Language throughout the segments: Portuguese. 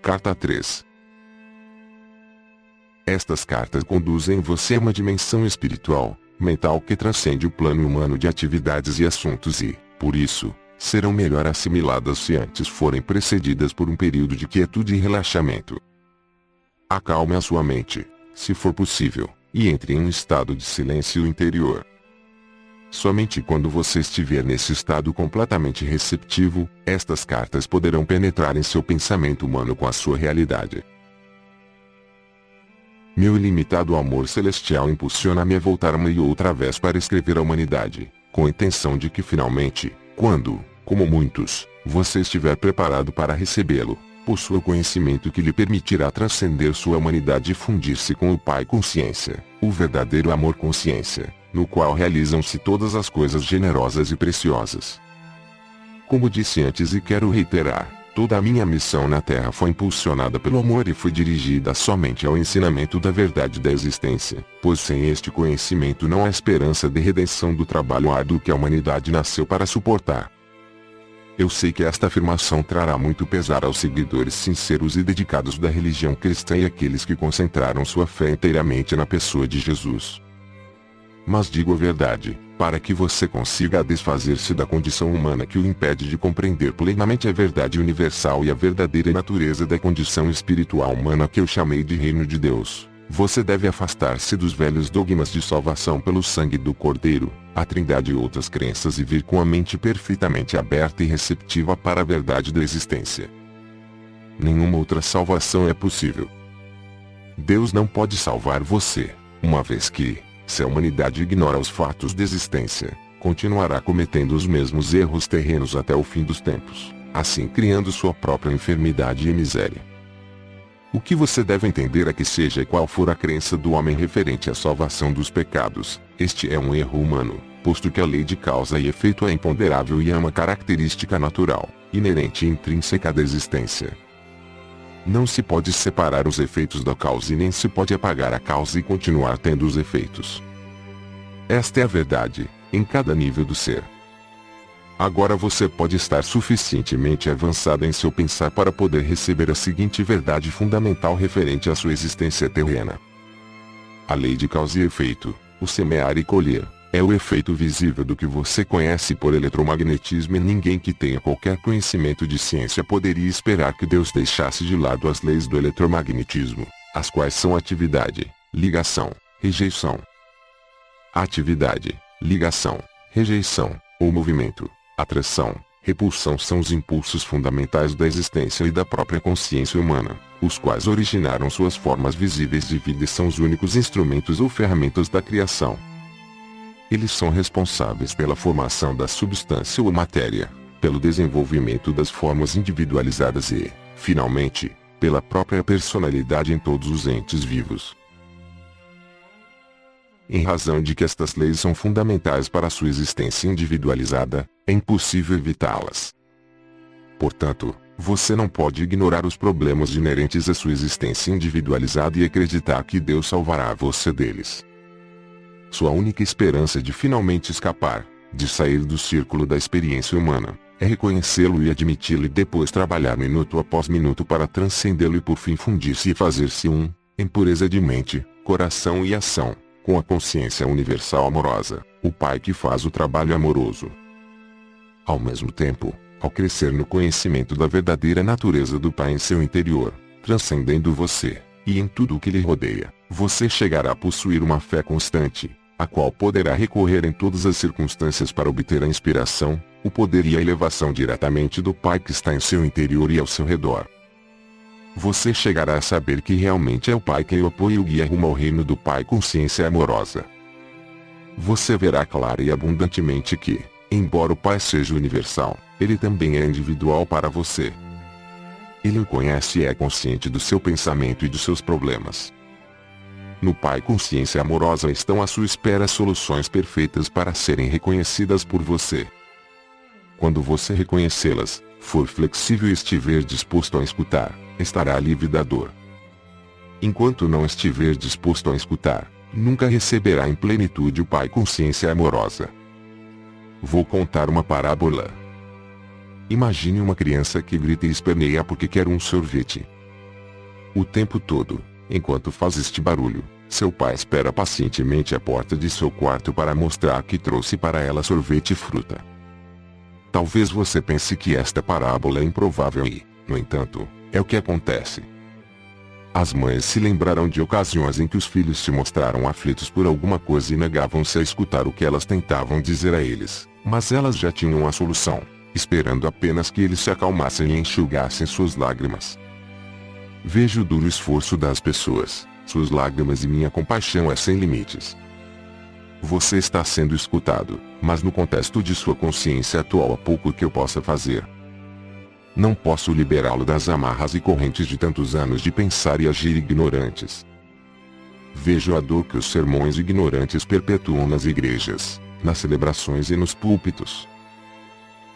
Carta 3. Estas cartas conduzem você a uma dimensão espiritual, mental que transcende o plano humano de atividades e assuntos e, por isso, serão melhor assimiladas se antes forem precedidas por um período de quietude e relaxamento. Acalme a sua mente, se for possível, e entre em um estado de silêncio interior. Somente quando você estiver nesse estado completamente receptivo, estas cartas poderão penetrar em seu pensamento humano com a sua realidade. Meu ilimitado amor celestial impulsiona-me a voltar uma e outra vez para escrever à humanidade, com a intenção de que finalmente, quando, como muitos, você estiver preparado para recebê-lo, possua o conhecimento que lhe permitirá transcender sua humanidade e fundir-se com o Pai Consciência, o verdadeiro amor consciência, no qual realizam-se todas as coisas generosas e preciosas. Como disse antes e quero reiterar, toda a minha missão na Terra foi impulsionada pelo amor e foi dirigida somente ao ensinamento da verdade da existência, pois sem este conhecimento não há esperança de redenção do trabalho árduo que a humanidade nasceu para suportar. Eu sei que esta afirmação trará muito pesar aos seguidores sinceros e dedicados da religião cristã e àqueles que concentraram sua fé inteiramente na pessoa de Jesus. Mas digo a verdade, para que você consiga desfazer-se da condição humana que o impede de compreender plenamente a verdade universal e a verdadeira natureza da condição espiritual humana que eu chamei de Reino de Deus, você deve afastar-se dos velhos dogmas de salvação pelo sangue do Cordeiro, a Trindade e outras crenças e vir com a mente perfeitamente aberta e receptiva para a verdade da existência. Nenhuma outra salvação é possível. Deus não pode salvar você, uma vez que, se a humanidade ignora os fatos de existência, continuará cometendo os mesmos erros terrenos até o fim dos tempos, assim criando sua própria enfermidade e miséria. O que você deve entender é que seja qual for a crença do homem referente à salvação dos pecados, este é um erro humano, posto que a lei de causa e efeito é imponderável e é uma característica natural, inerente e intrínseca da existência. Não se pode separar os efeitos da causa e nem se pode apagar a causa e continuar tendo os efeitos. Esta é a verdade, em cada nível do ser. Agora você pode estar suficientemente avançado em seu pensar para poder receber a seguinte verdade fundamental referente à sua existência terrena. A lei de causa e efeito, o semear e colher, é o efeito visível do que você conhece por eletromagnetismo e ninguém que tenha qualquer conhecimento de ciência poderia esperar que Deus deixasse de lado as leis do eletromagnetismo, as quais são atividade, ligação, rejeição. Atividade, ligação, rejeição, ou movimento, atração, repulsão são os impulsos fundamentais da existência e da própria consciência humana, os quais originaram suas formas visíveis de vida e são os únicos instrumentos ou ferramentas da criação. Eles são responsáveis pela formação da substância ou matéria, pelo desenvolvimento das formas individualizadas e, finalmente, pela própria personalidade em todos os entes vivos. Em razão de que estas leis são fundamentais para a sua existência individualizada, é impossível evitá-las. Portanto, você não pode ignorar os problemas inerentes à sua existência individualizada e acreditar que Deus salvará você deles. Sua única esperança de finalmente escapar, de sair do círculo da experiência humana, é reconhecê-lo e admiti-lo e depois trabalhar minuto após minuto para transcendê-lo e por fim fundir-se e fazer-se um, em pureza de mente, coração e ação, com a consciência universal amorosa, o Pai que faz o trabalho amoroso. Ao mesmo tempo, ao crescer no conhecimento da verdadeira natureza do Pai em seu interior, transcendendo você, e em tudo o que lhe rodeia, você chegará a possuir uma fé constante, a qual poderá recorrer em todas as circunstâncias para obter a inspiração, o poder e a elevação diretamente do Pai que está em seu interior e ao seu redor. Você chegará a saber que realmente é o Pai quem o apoia e o guia rumo ao reino do Pai Consciência Amorosa. Você verá clara e abundantemente que, embora o Pai seja universal, ele também é individual para você. Ele o conhece e é consciente do seu pensamento e dos seus problemas. No Pai Consciência Amorosa estão à sua espera soluções perfeitas para serem reconhecidas por você. Quando você reconhecê-las, for flexível e estiver disposto a escutar, estará livre da dor. Enquanto não estiver disposto a escutar, nunca receberá em plenitude o Pai Consciência Amorosa. Vou contar uma parábola. Imagine uma criança que grita e esperneia porque quer um sorvete. O tempo todo, enquanto faz este barulho, seu pai espera pacientemente à porta de seu quarto para mostrar que trouxe para ela sorvete e fruta. Talvez você pense que esta parábola é improvável e, no entanto, é o que acontece. As mães se lembrarão de ocasiões em que os filhos se mostraram aflitos por alguma coisa e negavam-se a escutar o que elas tentavam dizer a eles, mas elas já tinham a solução, esperando apenas que eles se acalmassem e enxugassem suas lágrimas. Vejo o duro esforço das pessoas, suas lágrimas e minha compaixão é sem limites. Você está sendo escutado, mas no contexto de sua consciência atual há pouco que eu possa fazer. Não posso liberá-lo das amarras e correntes de tantos anos de pensar e agir ignorantes. Vejo a dor que os sermões ignorantes perpetuam nas igrejas, nas celebrações e nos púlpitos.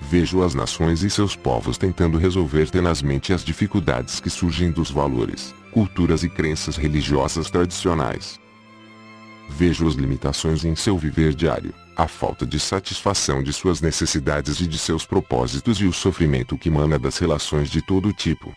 Vejo as nações e seus povos tentando resolver tenazmente as dificuldades que surgem dos valores, culturas e crenças religiosas tradicionais. Vejo as limitações em seu viver diário, a falta de satisfação de suas necessidades e de seus propósitos e o sofrimento que emana das relações de todo tipo.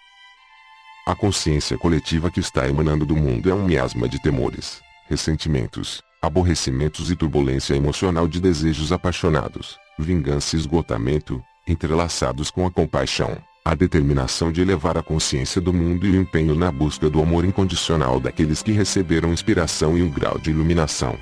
A consciência coletiva que está emanando do mundo é um miasma de temores, ressentimentos, aborrecimentos e turbulência emocional de desejos apaixonados, vingança e esgotamento, entrelaçados com a compaixão, a determinação de elevar a consciência do mundo e o empenho na busca do amor incondicional daqueles que receberam inspiração e um grau de iluminação.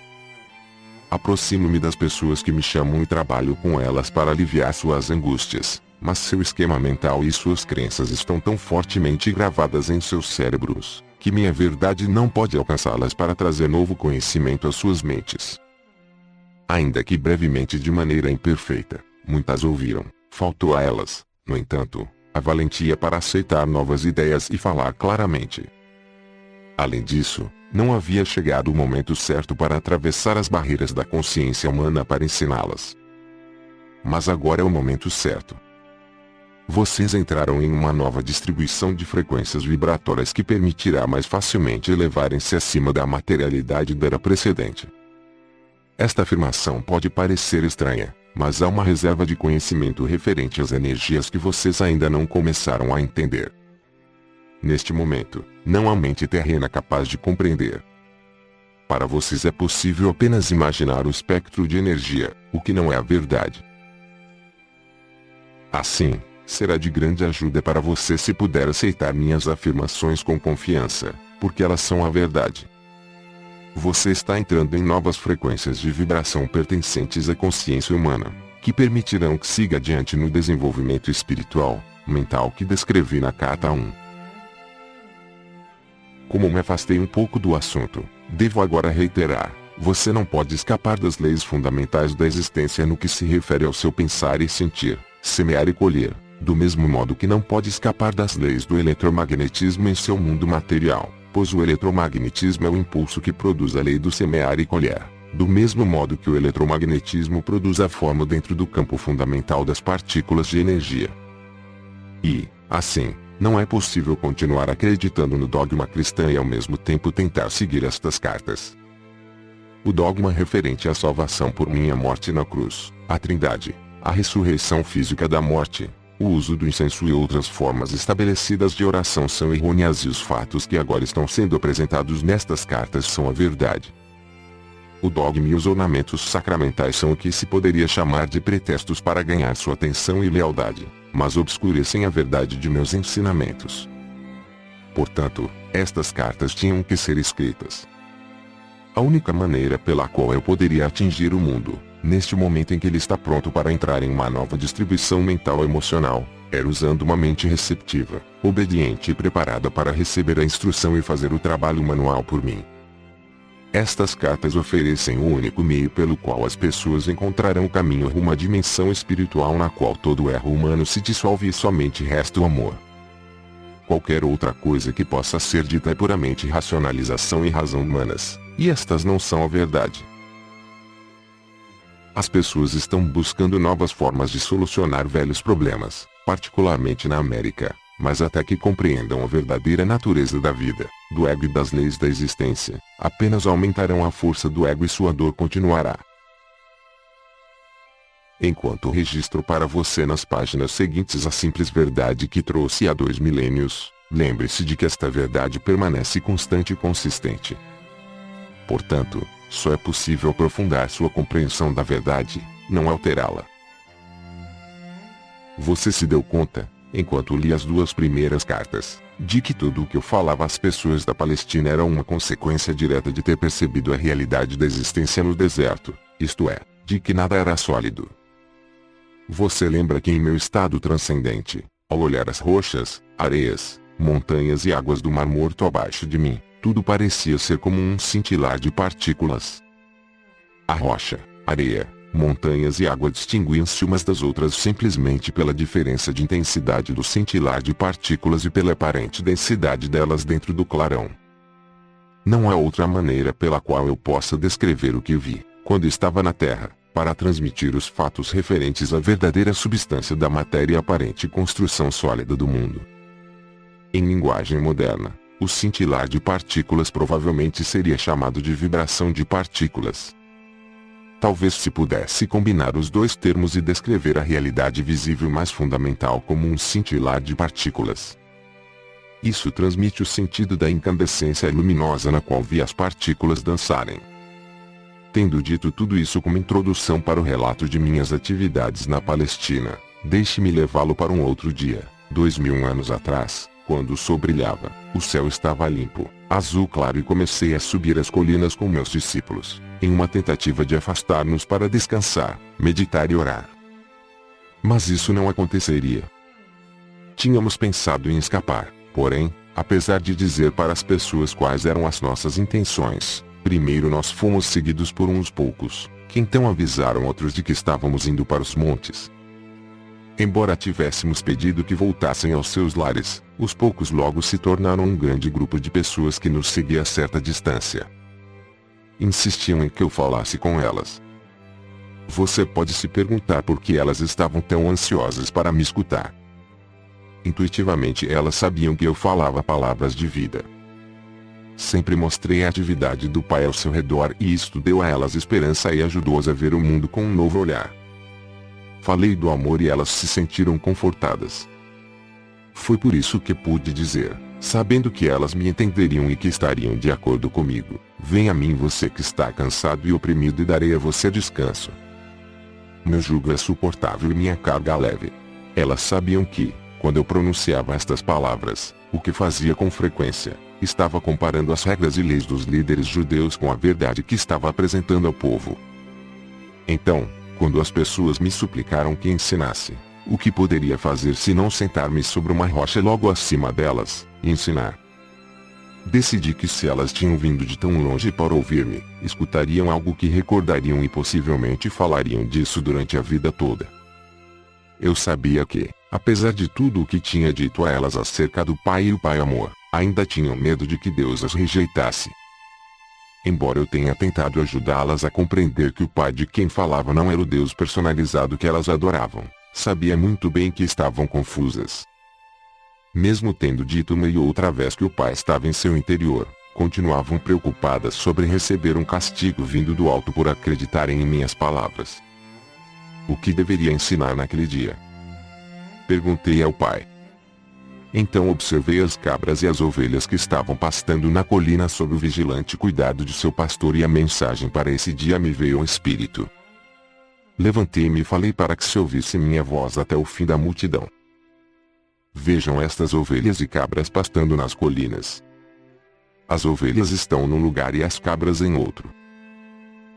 Aproximo-me das pessoas que me chamam e trabalho com elas para aliviar suas angústias, mas seu esquema mental e suas crenças estão tão fortemente gravadas em seus cérebros, que minha verdade não pode alcançá-las para trazer novo conhecimento às suas mentes. Ainda que brevemente de maneira imperfeita, muitas ouviram, faltou a elas, no entanto, a valentia para aceitar novas ideias e falar claramente. Além disso, não havia chegado o momento certo para atravessar as barreiras da consciência humana para ensiná-las. Mas agora é o momento certo. Vocês entraram em uma nova distribuição de frequências vibratórias que permitirá mais facilmente elevarem-se acima da materialidade da era precedente. Esta afirmação pode parecer estranha, mas há uma reserva de conhecimento referente às energias que vocês ainda não começaram a entender. Neste momento, não há mente terrena capaz de compreender. Para vocês é possível apenas imaginar o espectro de energia, o que não é a verdade. Assim, será de grande ajuda para você se puder aceitar minhas afirmações com confiança, porque elas são a verdade. Você está entrando em novas frequências de vibração pertencentes à consciência humana, que permitirão que siga adiante no desenvolvimento espiritual, mental que descrevi na carta 1. Como me afastei um pouco do assunto, devo agora reiterar, você não pode escapar das leis fundamentais da existência no que se refere ao seu pensar e sentir, semear e colher, do mesmo modo que não pode escapar das leis do eletromagnetismo em seu mundo material. Pois o eletromagnetismo é o impulso que produz a lei do semear e colher, do mesmo modo que o eletromagnetismo produz a forma dentro do campo fundamental das partículas de energia. E, assim, não é possível continuar acreditando no dogma cristão e ao mesmo tempo tentar seguir estas cartas. O dogma referente à salvação por minha morte na cruz, a Trindade, a ressurreição física da morte, o uso do incenso e outras formas estabelecidas de oração são errôneas e os fatos que agora estão sendo apresentados nestas cartas são a verdade. O dogma e os ornamentos sacramentais são o que se poderia chamar de pretextos para ganhar sua atenção e lealdade, mas obscurecem a verdade de meus ensinamentos. Portanto, estas cartas tinham que ser escritas. A única maneira pela qual eu poderia atingir o mundo, neste momento em que ele está pronto para entrar em uma nova distribuição mental emocional, era usando uma mente receptiva, obediente e preparada para receber a instrução e fazer o trabalho manual por mim. Estas cartas oferecem o único meio pelo qual as pessoas encontrarão o caminho rumo à dimensão espiritual na qual todo erro humano se dissolve e somente resta o amor. Qualquer outra coisa que possa ser dita é puramente racionalização e razão humanas, e estas não são a verdade. As pessoas estão buscando novas formas de solucionar velhos problemas, particularmente na América, mas até que compreendam a verdadeira natureza da vida, do ego e das leis da existência, apenas aumentarão a força do ego e sua dor continuará. Enquanto registro para você nas páginas seguintes a simples verdade que trouxe há 2 milênios, Lembre-se de que esta verdade permanece constante e consistente. Portanto, só é possível aprofundar sua compreensão da verdade, não alterá-la. Você se deu conta, enquanto li as 2 primeiras cartas, de que tudo o que eu falava às pessoas da Palestina era uma consequência direta de ter percebido a realidade da existência no deserto, isto é, de que nada era sólido. Você lembra que em meu estado transcendente, ao olhar as rochas, areias, montanhas e águas do Mar Morto abaixo de mim, tudo parecia ser como um cintilar de partículas. A rocha, areia, montanhas e água distinguiam-se umas das outras simplesmente pela diferença de intensidade do cintilar de partículas e pela aparente densidade delas dentro do clarão. Não há outra maneira pela qual eu possa descrever o que vi, quando estava na Terra, para transmitir os fatos referentes à verdadeira substância da matéria e aparente construção sólida do mundo. Em linguagem moderna, o cintilar de partículas provavelmente seria chamado de vibração de partículas. Talvez se pudesse combinar os 2 termos e descrever a realidade visível mais fundamental como um cintilar de partículas. Isso transmite o sentido da incandescência luminosa na qual vi as partículas dançarem. Tendo dito tudo isso como introdução para o relato de minhas atividades na Palestina, deixe-me levá-lo para um outro dia, 2000 anos atrás, quando o sol brilhava, o céu estava limpo, azul claro e comecei a subir as colinas com meus discípulos, em uma tentativa de afastar-nos para descansar, meditar e orar. Mas isso não aconteceria. Tínhamos pensado em escapar, porém, apesar de dizer para as pessoas quais eram as nossas intenções, primeiro nós fomos seguidos por uns poucos, que então avisaram outros de que estávamos indo para os montes. Embora tivéssemos pedido que voltassem aos seus lares, os poucos logo se tornaram um grande grupo de pessoas que nos seguia a certa distância. Insistiam em que eu falasse com elas. Você pode se perguntar por que elas estavam tão ansiosas para me escutar. Intuitivamente elas sabiam que eu falava palavras de vida. Sempre mostrei a atividade do Pai ao seu redor e isto deu a elas esperança e ajudou-as a ver o mundo com um novo olhar. Falei do amor e elas se sentiram confortadas. Foi por isso que pude dizer, sabendo que elas me entenderiam e que estariam de acordo comigo, venha a mim você que está cansado e oprimido e darei a você descanso. Meu jugo é suportável e minha carga leve. Elas sabiam que, quando eu pronunciava estas palavras, o que fazia com frequência, estava comparando as regras e leis dos líderes judeus com a verdade que estava apresentando ao povo. Então, quando as pessoas me suplicaram que ensinasse, o que poderia fazer se não sentar-me sobre uma rocha logo acima delas, e ensinar? Decidi que se elas tinham vindo de tão longe para ouvir-me, escutariam algo que recordariam e possivelmente falariam disso durante a vida toda. Eu sabia que, apesar de tudo o que tinha dito a elas acerca do Pai e o Pai Amor, ainda tinham medo de que Deus as rejeitasse. Embora eu tenha tentado ajudá-las a compreender que o Pai de quem falava não era o Deus personalizado que elas adoravam, sabia muito bem que estavam confusas. Mesmo tendo dito uma e outra vez que o Pai estava em seu interior, continuavam preocupadas sobre receber um castigo vindo do alto por acreditarem em minhas palavras. O que deveria ensinar naquele dia? Perguntei ao Pai. Então observei as cabras e as ovelhas que estavam pastando na colina sob o vigilante cuidado de seu pastor e a mensagem para esse dia me veio ao espírito. Levantei-me e falei para que se ouvisse minha voz até o fim da multidão. Vejam estas ovelhas e cabras pastando nas colinas. As ovelhas estão num lugar e as cabras em outro.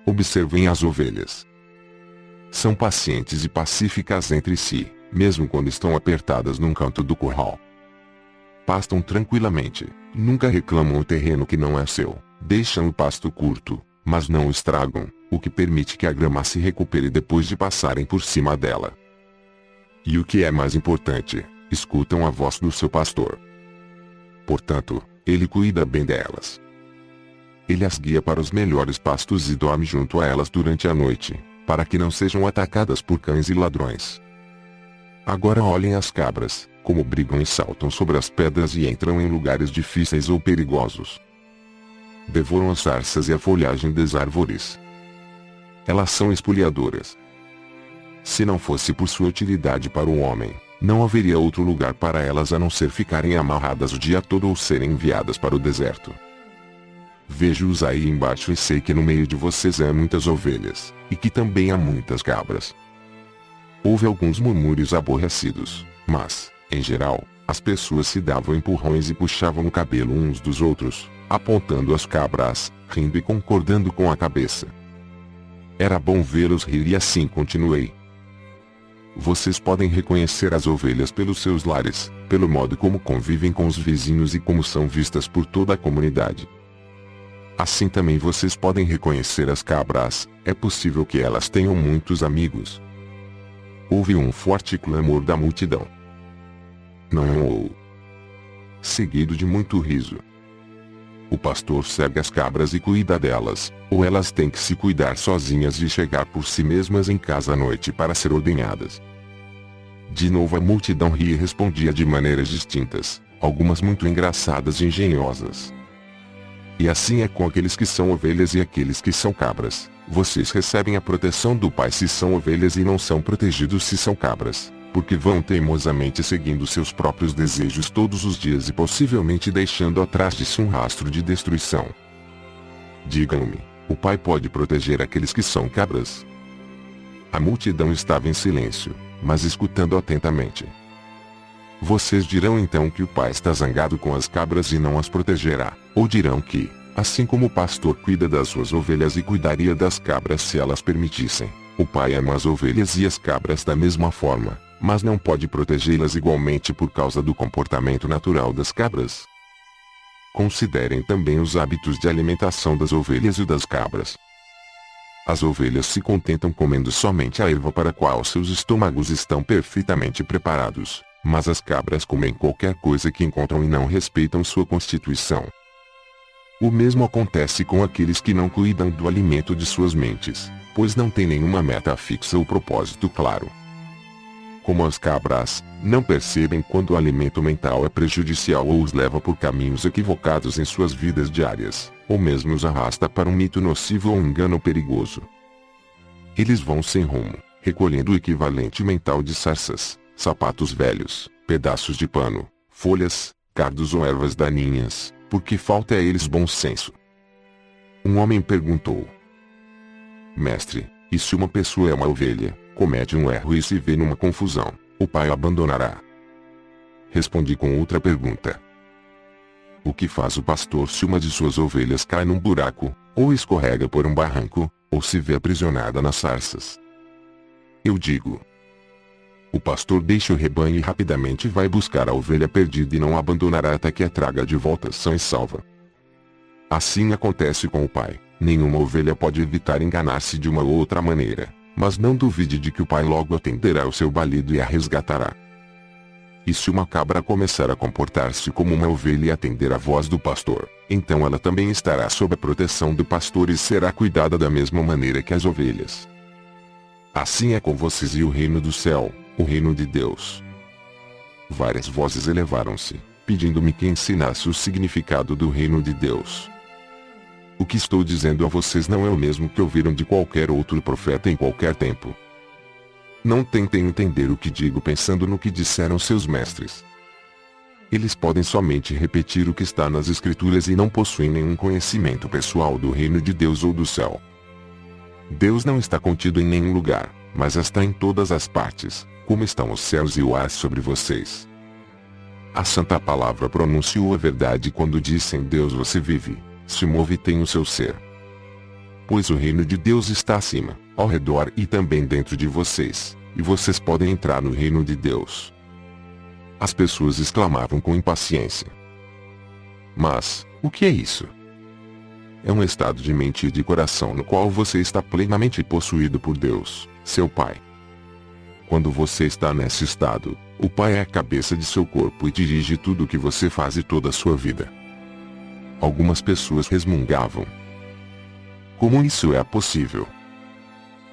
Observem as ovelhas. São pacientes e pacíficas entre si, mesmo quando estão apertadas num canto do curral. Pastam tranquilamente, nunca reclamam o terreno que não é seu, deixam o pasto curto, mas não o estragam, o que permite que a grama se recupere depois de passarem por cima dela. E o que é mais importante, escutam a voz do seu pastor. Portanto, ele cuida bem delas. Ele as guia para os melhores pastos e dorme junto a elas durante a noite, para que não sejam atacadas por cães e ladrões. Agora olhem as cabras, como brigam e saltam sobre as pedras e entram em lugares difíceis ou perigosos. Devoram as sarças e a folhagem das árvores. Elas são espoliadoras. Se não fosse por sua utilidade para o homem, não haveria outro lugar para elas a não ser ficarem amarradas o dia todo ou serem enviadas para o deserto. Vejo-os aí embaixo e sei que no meio de vocês há muitas ovelhas, e que também há muitas cabras. Houve alguns murmúrios aborrecidos, mas, em geral, as pessoas se davam empurrões e puxavam o cabelo uns dos outros, apontando as cabras, rindo e concordando com a cabeça. Era bom vê-los rir e assim continuei. Vocês podem reconhecer as ovelhas pelos seus lares, pelo modo como convivem com os vizinhos e como são vistas por toda a comunidade. Assim também vocês podem reconhecer as cabras, é possível que elas tenham muitos amigos. Houve um forte clamor da multidão. Não. Seguido de muito riso. O pastor segue as cabras e cuida delas, ou elas têm que se cuidar sozinhas e chegar por si mesmas em casa à noite para ser ordenhadas. De novo a multidão ria e respondia de maneiras distintas, algumas muito engraçadas e engenhosas. E assim é com aqueles que são ovelhas e aqueles que são cabras. Vocês recebem a proteção do Pai se são ovelhas e não são protegidos se são cabras, porque vão teimosamente seguindo seus próprios desejos todos os dias e possivelmente deixando atrás de si um rastro de destruição. Digam-me, o Pai pode proteger aqueles que são cabras? A multidão estava em silêncio, mas escutando atentamente. Vocês dirão então que o Pai está zangado com as cabras e não as protegerá, ou dirão que, assim como o pastor cuida das suas ovelhas e cuidaria das cabras se elas permitissem, o Pai ama as ovelhas e as cabras da mesma forma, mas não pode protegê-las igualmente por causa do comportamento natural das cabras. Considerem também os hábitos de alimentação das ovelhas e das cabras. As ovelhas se contentam comendo somente a erva para a qual seus estômagos estão perfeitamente preparados, mas as cabras comem qualquer coisa que encontram e não respeitam sua constituição. O mesmo acontece com aqueles que não cuidam do alimento de suas mentes, pois não têm nenhuma meta fixa ou propósito claro. Como as cabras, não percebem quando o alimento mental é prejudicial ou os leva por caminhos equivocados em suas vidas diárias, ou mesmo os arrasta para um mito nocivo ou um engano perigoso. Eles vão sem rumo, recolhendo o equivalente mental de sarças, sapatos velhos, pedaços de pano, folhas, cardos ou ervas daninhas, porque falta a eles bom senso. Um homem perguntou: Mestre, e se uma pessoa é uma ovelha, comete um erro e se vê numa confusão, o Pai a abandonará? Respondi com outra pergunta: O que faz o pastor se uma de suas ovelhas cai num buraco, ou escorrega por um barranco, ou se vê aprisionada nas sarças? Eu digo: O pastor deixa o rebanho e rapidamente vai buscar a ovelha perdida e não a abandonará até que a traga de volta sã e salva. Assim acontece com o Pai. Nenhuma ovelha pode evitar enganar-se de uma ou outra maneira, mas não duvide de que o Pai logo atenderá o seu balido e a resgatará. E se uma cabra começar a comportar-se como uma ovelha e atender à voz do pastor, então ela também estará sob a proteção do pastor e será cuidada da mesma maneira que as ovelhas. Assim é com vocês e o reino do céu, o reino de Deus. Várias vozes elevaram-se, pedindo-me que ensinasse o significado do reino de Deus. O que estou dizendo a vocês não é o mesmo que ouviram de qualquer outro profeta em qualquer tempo. Não tentem entender o que digo pensando no que disseram seus mestres. Eles podem somente repetir o que está nas Escrituras e não possuem nenhum conhecimento pessoal do reino de Deus ou do céu. Deus não está contido em nenhum lugar, mas está em todas as partes, como estão os céus e o ar sobre vocês. A Santa Palavra pronunciou a verdade quando disse: em Deus você vive, se move e tem o seu ser. Pois o reino de Deus está acima, ao redor e também dentro de vocês, e vocês podem entrar no reino de Deus. As pessoas exclamavam com impaciência: Mas, o que é isso? É um estado de mente e de coração no qual você está plenamente possuído por Deus, seu Pai. Quando você está nesse estado, o Pai é a cabeça de seu corpo e dirige tudo o que você faz e toda a sua vida. Algumas pessoas resmungavam: Como isso é possível?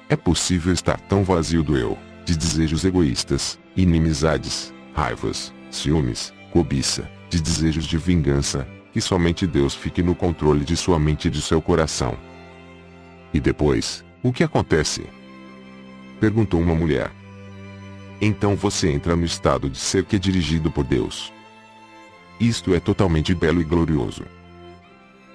É possível estar tão vazio do eu, de desejos egoístas, inimizades, raivas, ciúmes, cobiça, de desejos de vingança, que somente Deus fique no controle de sua mente e de seu coração. E depois, o que acontece? Perguntou uma mulher. Então você entra no estado de ser que é dirigido por Deus. Isto é totalmente belo e glorioso.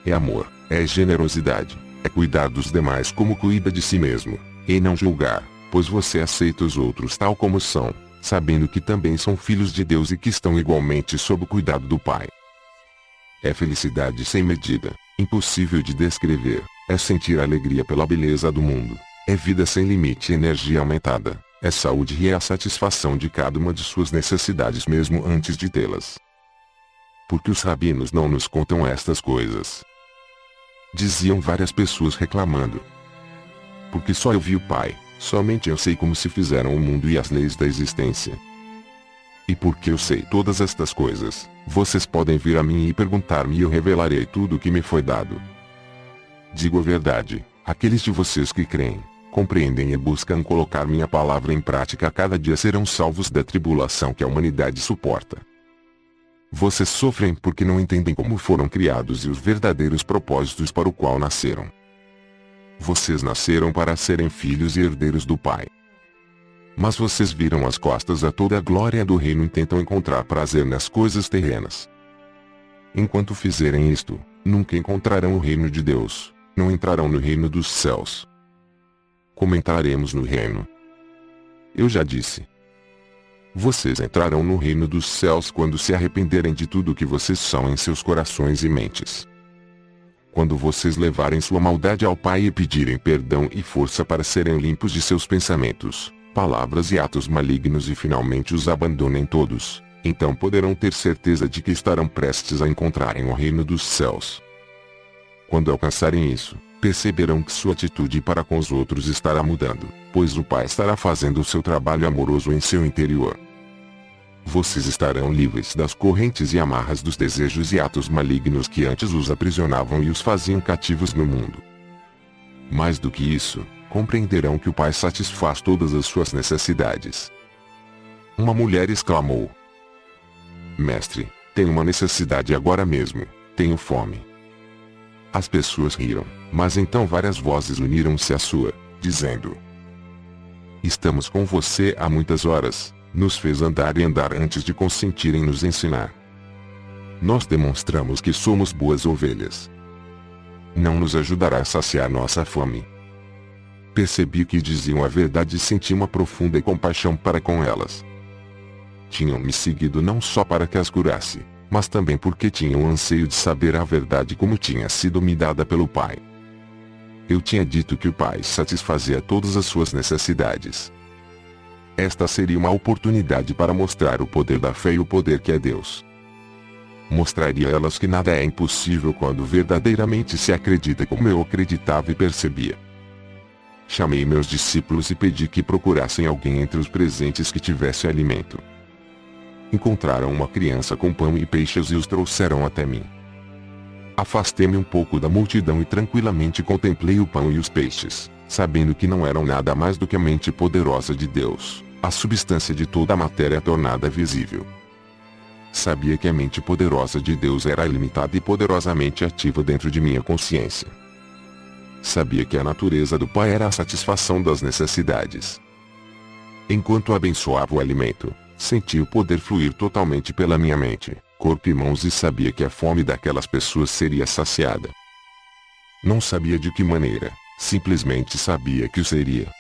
É amor, é generosidade, é cuidar dos demais como cuida de si mesmo, e não julgar, pois você aceita os outros tal como são, sabendo que também são filhos de Deus e que estão igualmente sob o cuidado do Pai. É felicidade sem medida, impossível de descrever, é sentir alegria pela beleza do mundo, é vida sem limite e energia aumentada, é saúde e é a satisfação de cada uma de suas necessidades mesmo antes de tê-las. Porque os rabinos não nos contam estas coisas? Diziam várias pessoas reclamando. Porque só eu vi o Pai, somente eu sei como se fizeram o mundo e as leis da existência. E porque eu sei todas estas coisas, vocês podem vir a mim e perguntar-me e eu revelarei tudo o que me foi dado. Digo a verdade, aqueles de vocês que creem, compreendem e buscam colocar minha palavra em prática a cada dia serão salvos da tribulação que a humanidade suporta. Vocês sofrem porque não entendem como foram criados e os verdadeiros propósitos para o qual nasceram. Vocês nasceram para serem filhos e herdeiros do Pai. Mas vocês viram as costas a toda a glória do reino e tentam encontrar prazer nas coisas terrenas. Enquanto fizerem isto, nunca encontrarão o reino de Deus, não entrarão no reino dos céus. Como entraremos no reino? Eu já disse. Vocês entrarão no reino dos céus quando se arrependerem de tudo o que vocês são em seus corações e mentes. Quando vocês levarem sua maldade ao Pai e pedirem perdão e força para serem limpos de seus pensamentos, palavras e atos malignos e finalmente os abandonem todos, então poderão ter certeza de que estarão prestes a encontrarem o reino dos céus. Quando alcançarem isso, perceberão que sua atitude para com os outros estará mudando, pois o Pai estará fazendo o seu trabalho amoroso em seu interior. Vocês estarão livres das correntes e amarras dos desejos e atos malignos que antes os aprisionavam e os faziam cativos no mundo. Mais do que isso, compreenderão que o Pai satisfaz todas as suas necessidades. Uma mulher exclamou: Mestre, tenho uma necessidade agora mesmo, tenho fome. As pessoas riram, mas então várias vozes uniram-se à sua, dizendo: Estamos com você há muitas horas, nos fez andar e andar antes de consentir em nos ensinar. Nós demonstramos que somos boas ovelhas. Não nos ajudará a saciar nossa fome. Percebi que diziam a verdade e senti uma profunda compaixão para com elas. Tinham me seguido não só para que as curasse, mas também porque tinham anseio de saber a verdade como tinha sido me dada pelo Pai. Eu tinha dito que o Pai satisfazia todas as suas necessidades. Esta seria uma oportunidade para mostrar o poder da fé e o poder que é Deus. Mostraria a elas que nada é impossível quando verdadeiramente se acredita como eu acreditava e percebia. Chamei meus discípulos e pedi que procurassem alguém entre os presentes que tivesse alimento. Encontraram uma criança com pão e peixes e os trouxeram até mim. Afastei-me um pouco da multidão e tranquilamente contemplei o pão e os peixes, sabendo que não eram nada mais do que a mente poderosa de Deus, a substância de toda a matéria tornada visível. Sabia que a mente poderosa de Deus era ilimitada e poderosamente ativa dentro de minha consciência. Sabia que a natureza do Pai era a satisfação das necessidades. Enquanto abençoava o alimento, senti o poder fluir totalmente pela minha mente, corpo e mãos e sabia que a fome daquelas pessoas seria saciada. Não sabia de que maneira, simplesmente sabia que o seria.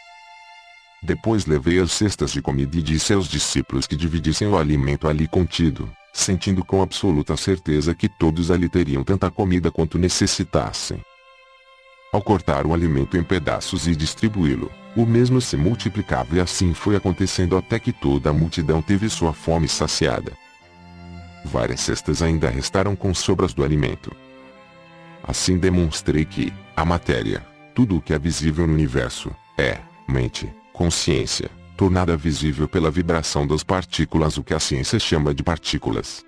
Depois levei as cestas de comida e disse aos discípulos que dividissem o alimento ali contido, sentindo com absoluta certeza que todos ali teriam tanta comida quanto necessitassem. Ao cortar o alimento em pedaços e distribuí-lo, o mesmo se multiplicava e assim foi acontecendo até que toda a multidão teve sua fome saciada. Várias cestas ainda restaram com sobras do alimento. Assim demonstrei que, a matéria, tudo o que é visível no universo, é, mente, consciência, tornada visível pela vibração das partículas, o que a ciência chama de partículas.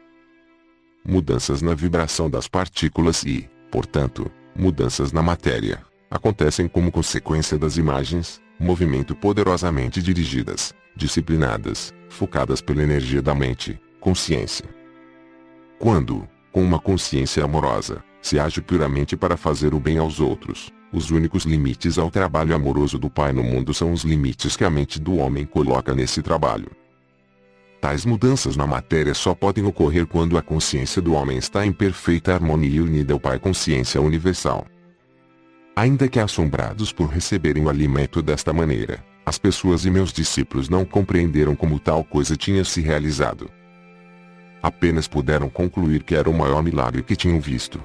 Mudanças na vibração das partículas e, portanto, mudanças na matéria, acontecem como consequência das imagens, movimento poderosamente dirigidas, disciplinadas, focadas pela energia da mente, consciência. Quando, com uma consciência amorosa, se age puramente para fazer o bem aos outros, os únicos limites ao trabalho amoroso do Pai no mundo são os limites que a mente do homem coloca nesse trabalho. Tais mudanças na matéria só podem ocorrer quando a consciência do homem está em perfeita harmonia e unida ao Pai Consciência Universal. Ainda que assombrados por receberem o alimento desta maneira, as pessoas e meus discípulos não compreenderam como tal coisa tinha se realizado. Apenas puderam concluir que era o maior milagre que tinham visto.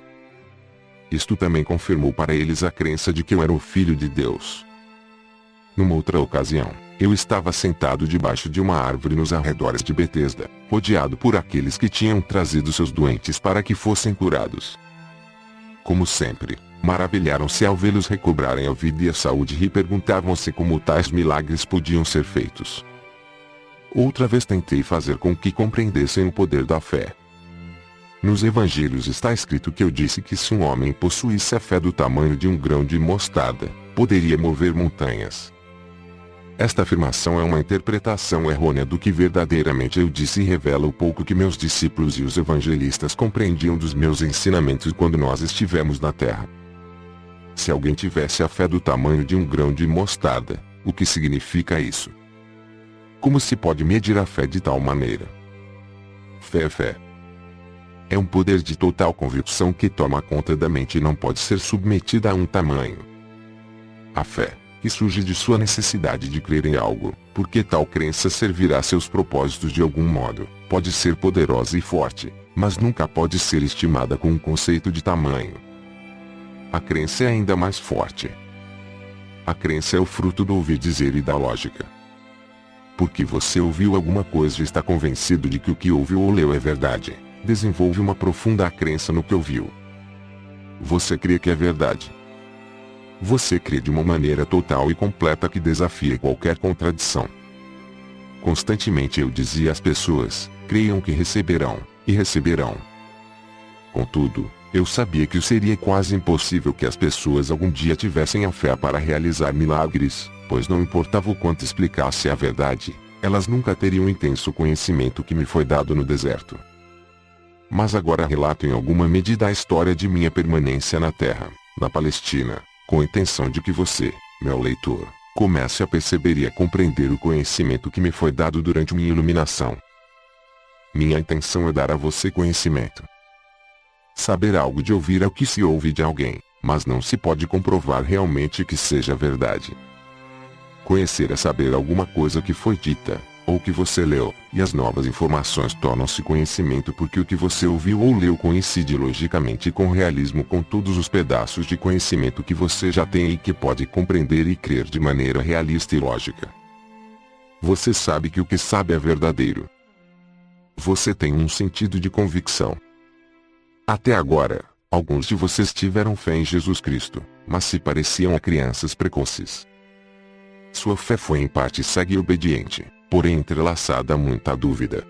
Isto também confirmou para eles a crença de que eu era o Filho de Deus. Numa outra ocasião, eu estava sentado debaixo de uma árvore nos arredores de Betesda, rodeado por aqueles que tinham trazido seus doentes para que fossem curados. Como sempre, maravilharam-se ao vê-los recobrarem a vida e a saúde e perguntavam-se como tais milagres podiam ser feitos. Outra vez tentei fazer com que compreendessem o poder da fé. Nos evangelhos está escrito que eu disse que se um homem possuísse a fé do tamanho de um grão de mostarda, poderia mover montanhas. Esta afirmação é uma interpretação errônea do que verdadeiramente eu disse e revela o pouco que meus discípulos e os evangelistas compreendiam dos meus ensinamentos quando nós estivemos na Terra. Se alguém tivesse a fé do tamanho de um grão de mostarda, o que significa isso? Como se pode medir a fé de tal maneira? Fé é fé. É um poder de total convicção que toma conta da mente e não pode ser submetida a um tamanho. A fé, que surge de sua necessidade de crer em algo, porque tal crença servirá a seus propósitos de algum modo, pode ser poderosa e forte, mas nunca pode ser estimada com um conceito de tamanho. A crença é ainda mais forte. A crença é o fruto do ouvir dizer e da lógica. Porque você ouviu alguma coisa e está convencido de que o que ouviu ou leu é verdade, desenvolve uma profunda crença no que ouviu. Você crê que é verdade. Você crê de uma maneira total e completa que desafia qualquer contradição. Constantemente eu dizia às pessoas, creiam que receberão, e receberão. Contudo, eu sabia que seria quase impossível que as pessoas algum dia tivessem a fé para realizar milagres, pois não importava o quanto explicasse a verdade, elas nunca teriam o intenso conhecimento que me foi dado no deserto. Mas agora relato em alguma medida a história de minha permanência na Terra, na Palestina, com a intenção de que você, meu leitor, comece a perceber e a compreender o conhecimento que me foi dado durante minha iluminação. Minha intenção é dar a você conhecimento. Saber algo de ouvir é o que se ouve de alguém, mas não se pode comprovar realmente que seja verdade. Conhecer é saber alguma coisa que foi dita, ou que você leu, e as novas informações tornam-se conhecimento porque o que você ouviu ou leu coincide logicamente com realismo com todos os pedaços de conhecimento que você já tem e que pode compreender e crer de maneira realista e lógica. Você sabe que o que sabe é verdadeiro. Você tem um sentido de convicção. Até agora, alguns de vocês tiveram fé em Jesus Cristo, mas se pareciam a crianças precoces. Sua fé foi em parte cega e obediente, porém entrelaçada a muita dúvida.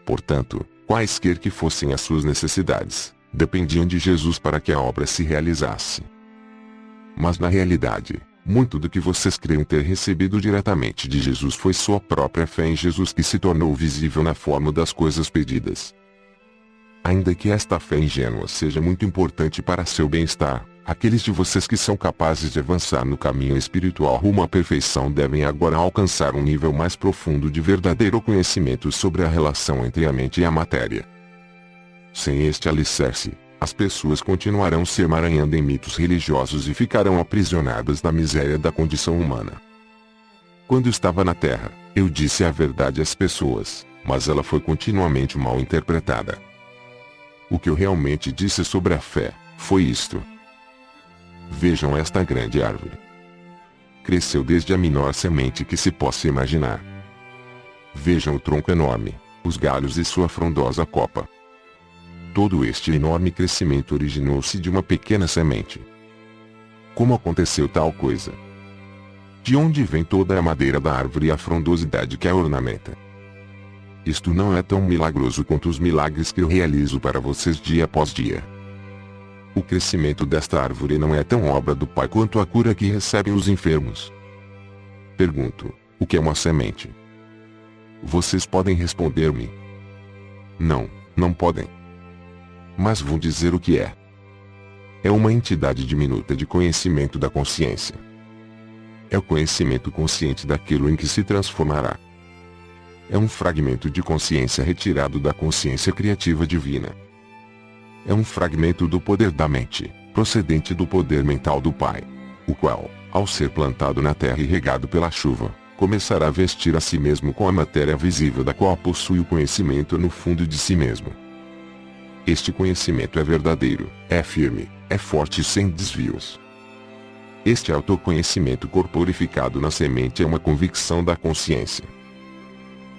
Portanto, quaisquer que fossem as suas necessidades, dependiam de Jesus para que a obra se realizasse. Mas na realidade, muito do que vocês creem ter recebido diretamente de Jesus foi sua própria fé em Jesus que se tornou visível na forma das coisas pedidas. Ainda que esta fé ingênua seja muito importante para seu bem-estar, aqueles de vocês que são capazes de avançar no caminho espiritual rumo à perfeição devem agora alcançar um nível mais profundo de verdadeiro conhecimento sobre a relação entre a mente e a matéria. Sem este alicerce, as pessoas continuarão se emaranhando em mitos religiosos e ficarão aprisionadas na miséria da condição humana. Quando estava na Terra, eu disse a verdade às pessoas, mas ela foi continuamente mal interpretada. O que eu realmente disse sobre a fé, foi isto. Vejam esta grande árvore. Cresceu desde a menor semente que se possa imaginar. Vejam o tronco enorme, os galhos e sua frondosa copa. Todo este enorme crescimento originou-se de uma pequena semente. Como aconteceu tal coisa? De onde vem toda a madeira da árvore e a frondosidade que a ornamenta? Isto não é tão milagroso quanto os milagres que eu realizo para vocês dia após dia. O crescimento desta árvore não é tão obra do Pai quanto a cura que recebem os enfermos. Pergunto, o que é uma semente? Vocês podem responder-me. Não, não podem. Mas vou dizer o que é. É uma entidade diminuta de conhecimento da consciência. É o conhecimento consciente daquilo em que se transformará. É um fragmento de consciência retirado da consciência criativa divina. É um fragmento do poder da mente, procedente do poder mental do Pai, o qual, ao ser plantado na terra e regado pela chuva, começará a vestir a si mesmo com a matéria visível da qual possui o conhecimento no fundo de si mesmo. Este conhecimento é verdadeiro, é firme, é forte e sem desvios. Este autoconhecimento corporificado na semente é uma convicção da consciência.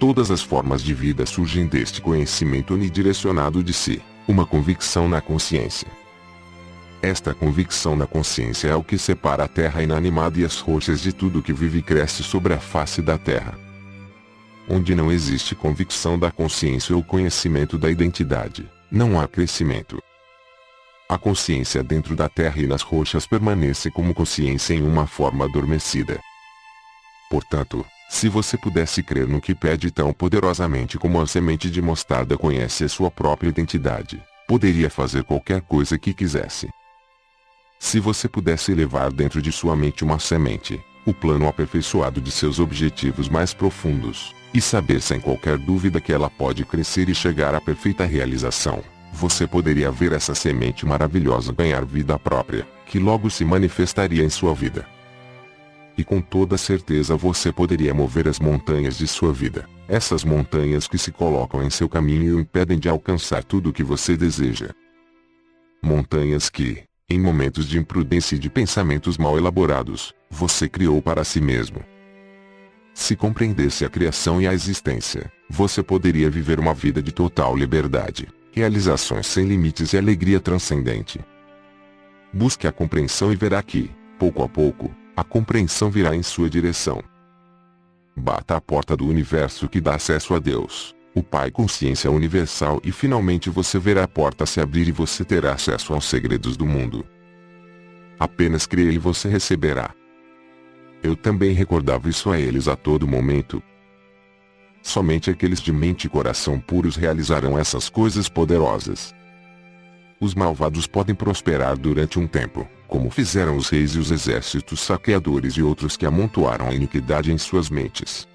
Todas as formas de vida surgem deste conhecimento unidirecionado de si, uma convicção na consciência. Esta convicção na consciência é o que separa a terra inanimada e as rochas de tudo que vive e cresce sobre a face da terra. Onde não existe convicção da consciência ou conhecimento da identidade, não há crescimento. A consciência dentro da terra e nas rochas permanece como consciência em uma forma adormecida. Portanto, se você pudesse crer no que pede tão poderosamente como a semente de mostarda conhece a sua própria identidade, poderia fazer qualquer coisa que quisesse. Se você pudesse levar dentro de sua mente uma semente, o plano aperfeiçoado de seus objetivos mais profundos, e saber sem qualquer dúvida que ela pode crescer e chegar à perfeita realização, você poderia ver essa semente maravilhosa ganhar vida própria, que logo se manifestaria em sua vida. E com toda certeza você poderia mover as montanhas de sua vida, essas montanhas que se colocam em seu caminho e o impedem de alcançar tudo o que você deseja. Montanhas que, em momentos de imprudência e de pensamentos mal elaborados, você criou para si mesmo. Se compreendesse a criação e a existência, você poderia viver uma vida de total liberdade, realizações sem limites e alegria transcendente. Busque a compreensão e verá que, pouco a pouco, a compreensão virá em sua direção. Bata a porta do universo que dá acesso a Deus, o Pai Consciência Universal, e finalmente você verá a porta se abrir e você terá acesso aos segredos do mundo. Apenas creia e você receberá. Eu também recordava isso a eles a todo momento. Somente aqueles de mente e coração puros realizarão essas coisas poderosas. Os malvados podem prosperar durante um tempo, como fizeram os reis e os exércitos saqueadores e outros que amontoaram a iniquidade em suas mentes.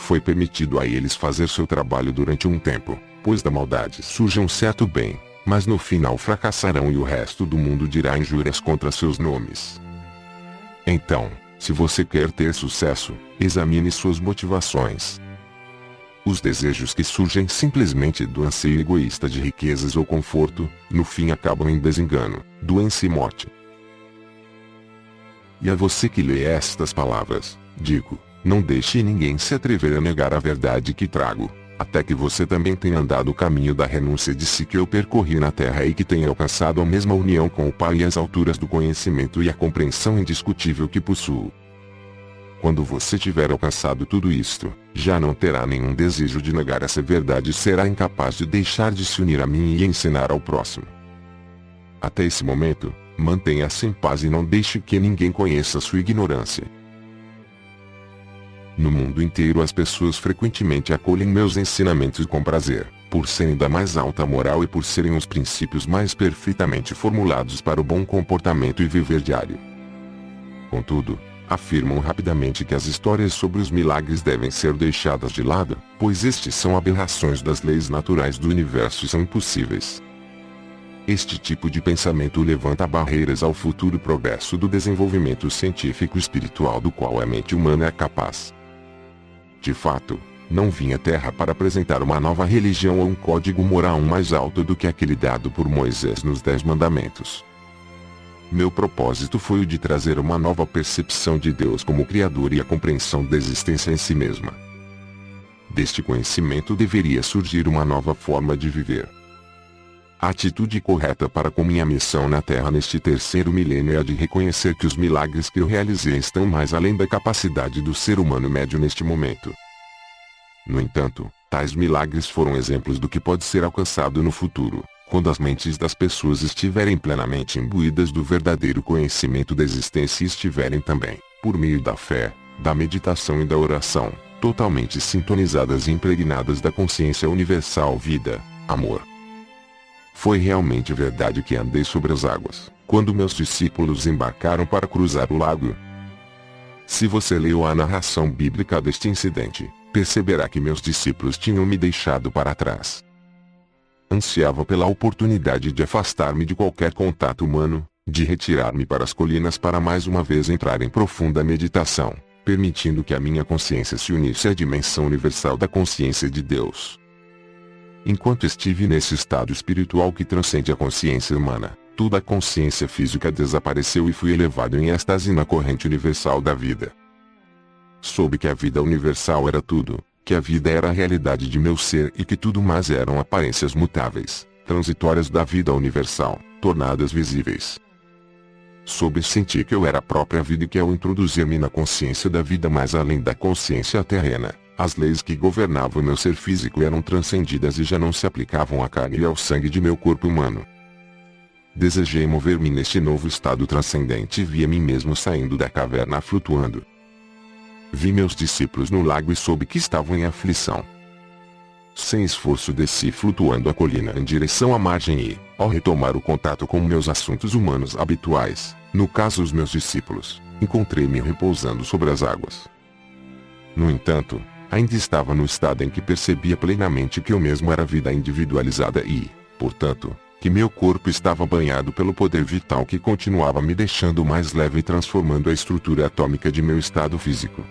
Foi permitido a eles fazer seu trabalho durante um tempo, pois da maldade surge um certo bem, mas no final fracassarão e o resto do mundo dirá injúrias contra seus nomes. Então, se você quer ter sucesso, examine suas motivações. Os desejos que surgem simplesmente do anseio egoísta de riquezas ou conforto, no fim acabam em desengano, doença e morte. E a você que lê estas palavras, digo, não deixe ninguém se atrever a negar a verdade que trago, até que você também tenha andado o caminho da renúncia de si que eu percorri na terra e que tenha alcançado a mesma união com o Pai e as alturas do conhecimento e a compreensão indiscutível que possuo. Quando você tiver alcançado tudo isto, já não terá nenhum desejo de negar essa verdade e será incapaz de deixar de se unir a mim e ensinar ao próximo. Até esse momento, mantenha-se em paz e não deixe que ninguém conheça sua ignorância. No mundo inteiro as pessoas frequentemente acolhem meus ensinamentos com prazer, por serem da mais alta moral e por serem os princípios mais perfeitamente formulados para o bom comportamento e viver diário. Contudo, afirmam rapidamente que as histórias sobre os milagres devem ser deixadas de lado, pois estes são aberrações das leis naturais do universo e são impossíveis. Este tipo de pensamento levanta barreiras ao futuro progresso do desenvolvimento científico e espiritual do qual a mente humana é capaz. De fato, não vim à Terra para apresentar uma nova religião ou um código moral mais alto do que aquele dado por Moisés nos 10 Mandamentos. Meu propósito foi o de trazer uma nova percepção de Deus como Criador e a compreensão da existência em si mesma. Deste conhecimento deveria surgir uma nova forma de viver. A atitude correta para com minha missão na Terra neste terceiro milênio é a de reconhecer que os milagres que eu realizei estão mais além da capacidade do ser humano médio neste momento. No entanto, tais milagres foram exemplos do que pode ser alcançado no futuro, quando as mentes das pessoas estiverem plenamente imbuídas do verdadeiro conhecimento da existência e estiverem também, por meio da fé, da meditação e da oração, totalmente sintonizadas e impregnadas da consciência universal vida, amor. Foi realmente verdade que andei sobre as águas, quando meus discípulos embarcaram para cruzar o lago. Se você leu a narração bíblica deste incidente, perceberá que meus discípulos tinham me deixado para trás. Ansiava pela oportunidade de afastar-me de qualquer contato humano, de retirar-me para as colinas para mais uma vez entrar em profunda meditação, permitindo que a minha consciência se unisse à dimensão universal da consciência de Deus. Enquanto estive nesse estado espiritual que transcende a consciência humana, toda a consciência física desapareceu e fui elevado em êxtase na corrente universal da vida. Soube que a vida universal era tudo, que a vida era a realidade de meu ser e que tudo mais eram aparências mutáveis, transitórias da vida universal, tornadas visíveis. Soube e senti que eu era a própria vida e que ao introduzir-me na consciência da vida mais além da consciência terrena, as leis que governavam meu ser físico eram transcendidas e já não se aplicavam à carne e ao sangue de meu corpo humano. Desejei mover-me neste novo estado transcendente e vi a mim mesmo saindo da caverna flutuando. Vi meus discípulos no lago e soube que estavam em aflição. Sem esforço desci flutuando a colina em direção à margem e, ao retomar o contato com meus assuntos humanos habituais, no caso os meus discípulos, encontrei-me repousando sobre as águas. No entanto, ainda estava no estado em que percebia plenamente que eu mesmo era vida individualizada e, portanto, que meu corpo estava banhado pelo poder vital que continuava me deixando mais leve e transformando a estrutura atômica de meu estado físico.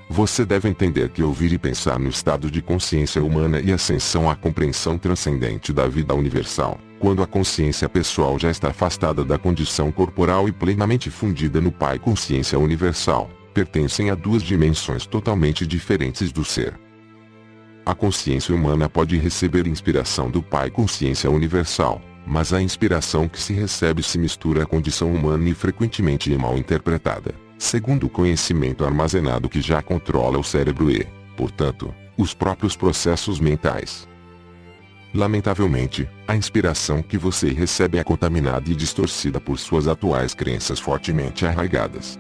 Você deve entender que ouvir e pensar no estado de consciência humana e ascensão à compreensão transcendente da vida universal, quando a consciência pessoal já está afastada da condição corporal e plenamente fundida no Pai Consciência Universal, pertencem a duas dimensões totalmente diferentes do ser. A consciência humana pode receber inspiração do Pai Consciência Universal, mas a inspiração que se recebe se mistura à condição humana e frequentemente é mal interpretada, segundo o conhecimento armazenado que já controla o cérebro e, portanto, os próprios processos mentais. Lamentavelmente, a inspiração que você recebe é contaminada e distorcida por suas atuais crenças fortemente arraigadas.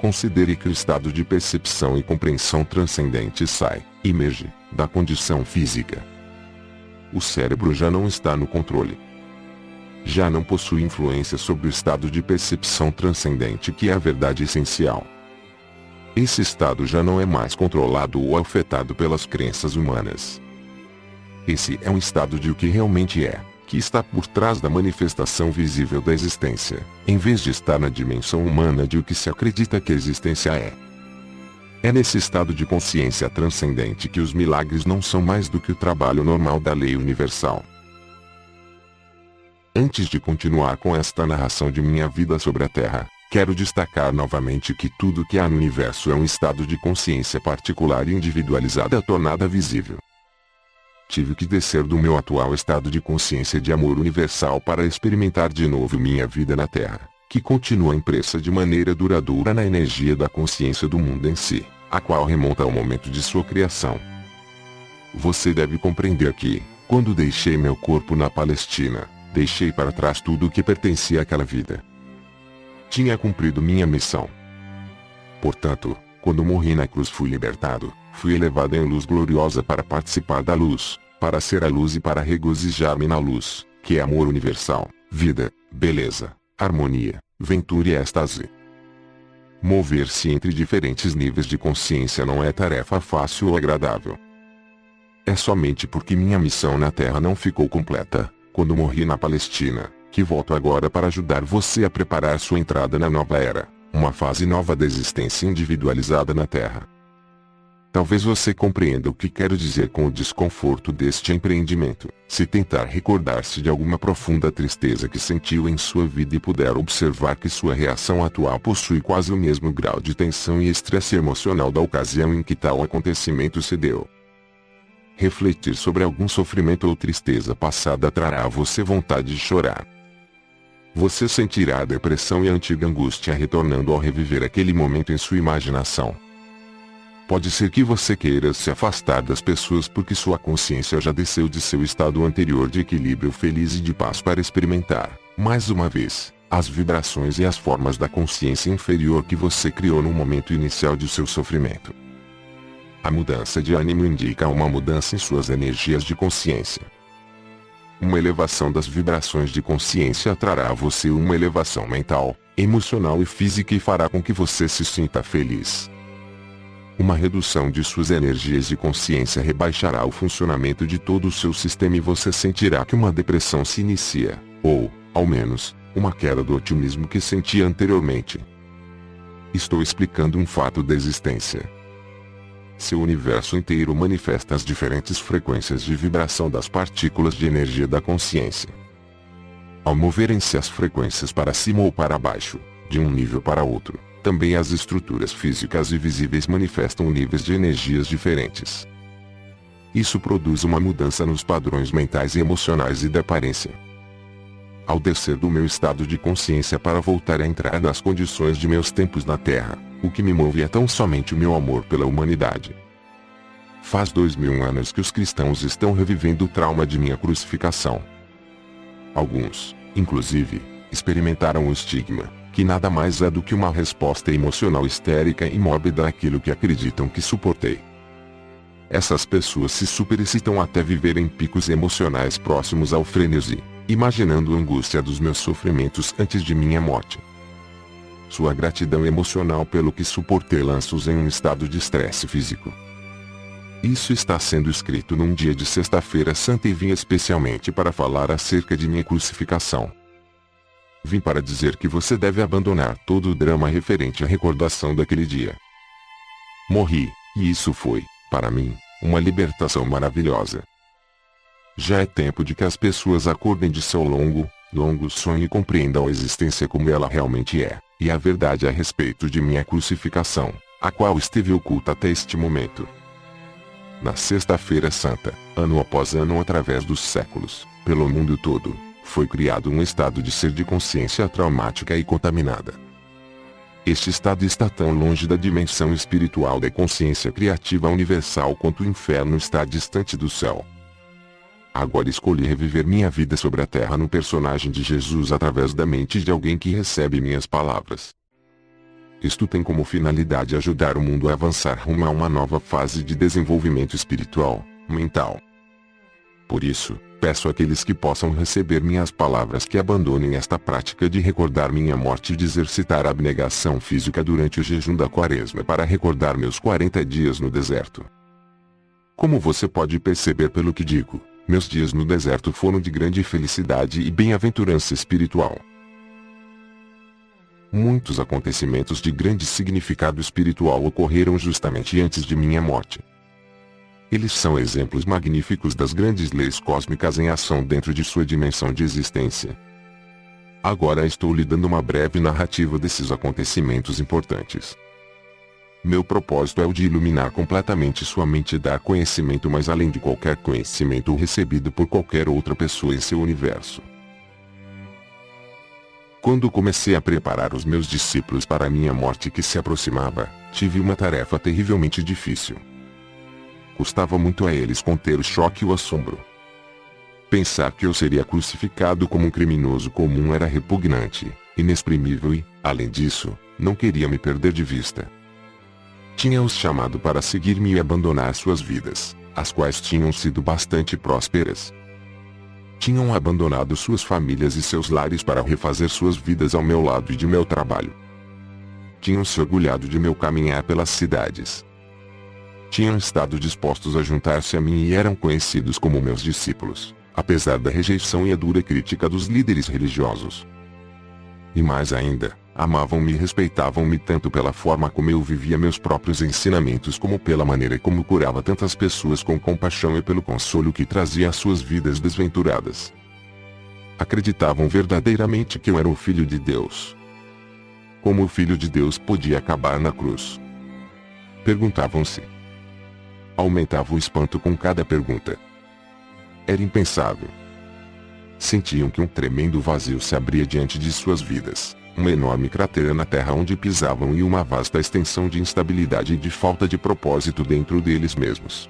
Considere que o estado de percepção e compreensão transcendente emerge, da condição física. O cérebro já não está no controle. Já não possui influência sobre o estado de percepção transcendente que é a verdade essencial. Esse estado já não é mais controlado ou afetado pelas crenças humanas. Esse é um estado de o que realmente é, que está por trás da manifestação visível da existência, em vez de estar na dimensão humana de o que se acredita que a existência é. É nesse estado de consciência transcendente que os milagres não são mais do que o trabalho normal da lei universal. Antes de continuar com esta narração de minha vida sobre a Terra, quero destacar novamente que tudo que há no universo é um estado de consciência particular e individualizada tornada visível. Tive que descer do meu atual estado de consciência de amor universal para experimentar de novo minha vida na Terra, que continua impressa de maneira duradoura na energia da consciência do mundo em si, a qual remonta ao momento de sua criação. Você deve compreender que, quando deixei meu corpo na Palestina, deixei para trás tudo o que pertencia àquela vida. Tinha cumprido minha missão. Portanto, quando morri na cruz fui libertado, fui elevado em luz gloriosa para participar da luz, para ser a luz e para regozijar-me na luz, que é amor universal, vida, beleza, harmonia, ventura e êxtase. Mover-se entre diferentes níveis de consciência não é tarefa fácil ou agradável. É somente porque minha missão na Terra não ficou completa, quando morri na Palestina, que volto agora para ajudar você a preparar sua entrada na nova era, uma fase nova da existência individualizada na Terra. Talvez você compreenda o que quero dizer com o desconforto deste empreendimento, se tentar recordar-se de alguma profunda tristeza que sentiu em sua vida e puder observar que sua reação atual possui quase o mesmo grau de tensão e estresse emocional da ocasião em que tal acontecimento se deu. Refletir sobre algum sofrimento ou tristeza passada trará a você vontade de chorar. Você sentirá a depressão e a antiga angústia retornando ao reviver aquele momento em sua imaginação. Pode ser que você queira se afastar das pessoas porque sua consciência já desceu de seu estado anterior de equilíbrio feliz e de paz para experimentar, mais uma vez, as vibrações e as formas da consciência inferior que você criou no momento inicial de seu sofrimento. A mudança de ânimo indica uma mudança em suas energias de consciência. Uma elevação das vibrações de consciência trará a você uma elevação mental, emocional e física e fará com que você se sinta feliz. uma redução de suas energias de consciência rebaixará o funcionamento de todo o seu sistema e você sentirá que uma depressão se inicia, ou, ao menos, uma queda do otimismo que sentia anteriormente. Estou explicando um fato da existência. Seu universo inteiro manifesta as diferentes frequências de vibração das partículas de energia da consciência. Ao moverem-se as frequências para cima ou para baixo, de um nível para outro, também as estruturas físicas e visíveis manifestam níveis de energias diferentes. Isso produz uma mudança nos padrões mentais e emocionais e da aparência. Ao descer do meu estado de consciência para voltar a entrar nas condições de meus tempos na Terra, o que me move é tão somente o meu amor pela humanidade. Faz 2000 anos que os cristãos estão revivendo o trauma de minha crucificação. Alguns, inclusive, experimentaram o estigma, que nada mais é do que uma resposta emocional histérica e mórbida àquilo que acreditam que suportei. Essas pessoas se superexcitam até viverem picos emocionais próximos ao frenesi, imaginando a angústia dos meus sofrimentos antes de minha morte. Sua gratidão emocional pelo que suportei lança-os em um estado de estresse físico. Isso está sendo escrito num dia de sexta-feira santa e vim especialmente para falar acerca de minha crucificação. Vim para dizer que você deve abandonar todo o drama referente à recordação daquele dia. Morri, e isso foi, para mim, uma libertação maravilhosa. Já é tempo de que as pessoas acordem de seu longo sonho e compreendam a existência como ela realmente é, e a verdade a respeito de minha crucificação, a qual esteve oculta até este momento. Na Sexta-feira Santa, ano após ano através dos séculos, pelo mundo todo, foi criado um estado de ser de consciência traumática e contaminada. Este estado está tão longe da dimensão espiritual da consciência criativa universal quanto o inferno está distante do céu. Agora escolhi reviver minha vida sobre a terra no personagem de Jesus através da mente de alguém que recebe minhas palavras. Isto tem como finalidade ajudar o mundo a avançar rumo a uma nova fase de desenvolvimento espiritual, mental. Por isso, peço àqueles que possam receber minhas palavras que abandonem esta prática de recordar minha morte e de exercitar a abnegação física durante o jejum da Quaresma para recordar meus 40 dias no deserto. Como você pode perceber pelo que digo, meus dias no deserto foram de grande felicidade e bem-aventurança espiritual. Muitos acontecimentos de grande significado espiritual ocorreram justamente antes de minha morte. Eles são exemplos magníficos das grandes leis cósmicas em ação dentro de sua dimensão de existência. Agora estou lhe dando uma breve narrativa desses acontecimentos importantes. Meu propósito é o de iluminar completamente sua mente e dar conhecimento mais além de qualquer conhecimento recebido por qualquer outra pessoa em seu universo. Quando comecei a preparar os meus discípulos para a minha morte que se aproximava, tive uma tarefa terrivelmente difícil. Custava muito a eles conter o choque e o assombro. Pensar que eu seria crucificado como um criminoso comum era repugnante, inexprimível e, além disso, não queria me perder de vista. Tinha-os chamado para seguir-me e abandonar suas vidas, as quais tinham sido bastante prósperas. Tinham abandonado suas famílias e seus lares para refazer suas vidas ao meu lado e de meu trabalho. Tinham se orgulhado de meu caminhar pelas cidades. Tinham estado dispostos a juntar-se a mim e eram conhecidos como meus discípulos, apesar da rejeição e a dura crítica dos líderes religiosos. E mais ainda, amavam-me e respeitavam-me tanto pela forma como eu vivia meus próprios ensinamentos como pela maneira como curava tantas pessoas com compaixão e pelo consolo que trazia às suas vidas desventuradas. Acreditavam verdadeiramente que eu era o Filho de Deus. Como o Filho de Deus podia acabar na cruz? Perguntavam-se. Aumentava o espanto com cada pergunta. Era impensável. Sentiam que um tremendo vazio se abria diante de suas vidas, uma enorme cratera na terra onde pisavam e uma vasta extensão de instabilidade e de falta de propósito dentro deles mesmos.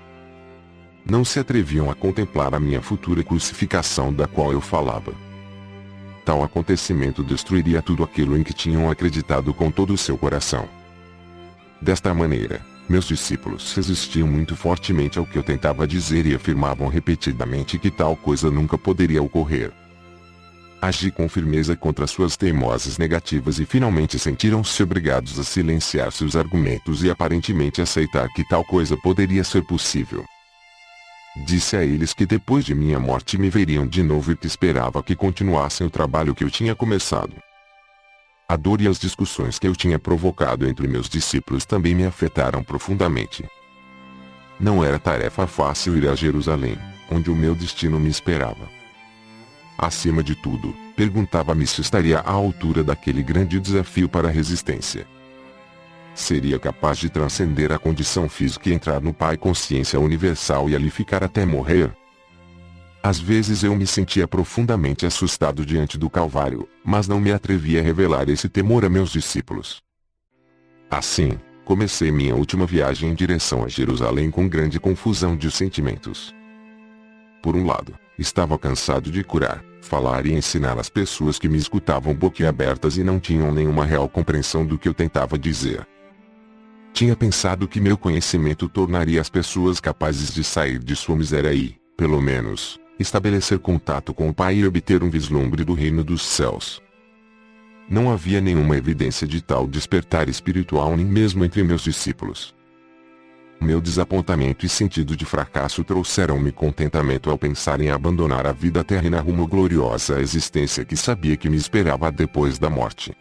Não se atreviam a contemplar a minha futura crucificação da qual eu falava. Tal acontecimento destruiria tudo aquilo em que tinham acreditado com todo o seu coração. Desta maneira, meus discípulos resistiam muito fortemente ao que eu tentava dizer e afirmavam repetidamente que tal coisa nunca poderia ocorrer. Agi com firmeza contra suas teimosas negativas e finalmente sentiram-se obrigados a silenciar seus argumentos e aparentemente aceitar que tal coisa poderia ser possível. Disse a eles que depois de minha morte me veriam de novo e que esperava que continuassem o trabalho que eu tinha começado. A dor e as discussões que eu tinha provocado entre meus discípulos também me afetaram profundamente. Não era tarefa fácil ir a Jerusalém, onde o meu destino me esperava. Acima de tudo, perguntava-me se estaria à altura daquele grande desafio para a resistência. Seria capaz de transcender a condição física e entrar no Pai Consciência Universal e ali ficar até morrer? Às vezes eu me sentia profundamente assustado diante do Calvário, mas não me atrevia a revelar esse temor a meus discípulos. Assim, comecei minha última viagem em direção a Jerusalém com grande confusão de sentimentos. Por um lado, estava cansado de curar, falar e ensinar as pessoas que me escutavam boquiabertas e não tinham nenhuma real compreensão do que eu tentava dizer. Tinha pensado que meu conhecimento tornaria as pessoas capazes de sair de sua miséria e, pelo menos, estabelecer contato com o Pai e obter um vislumbre do reino dos céus. Não havia nenhuma evidência de tal despertar espiritual nem mesmo entre meus discípulos. Meu desapontamento e sentido de fracasso trouxeram-me contentamento ao pensar em abandonar a vida terrena rumo à gloriosa existência que sabia que me esperava depois da morte.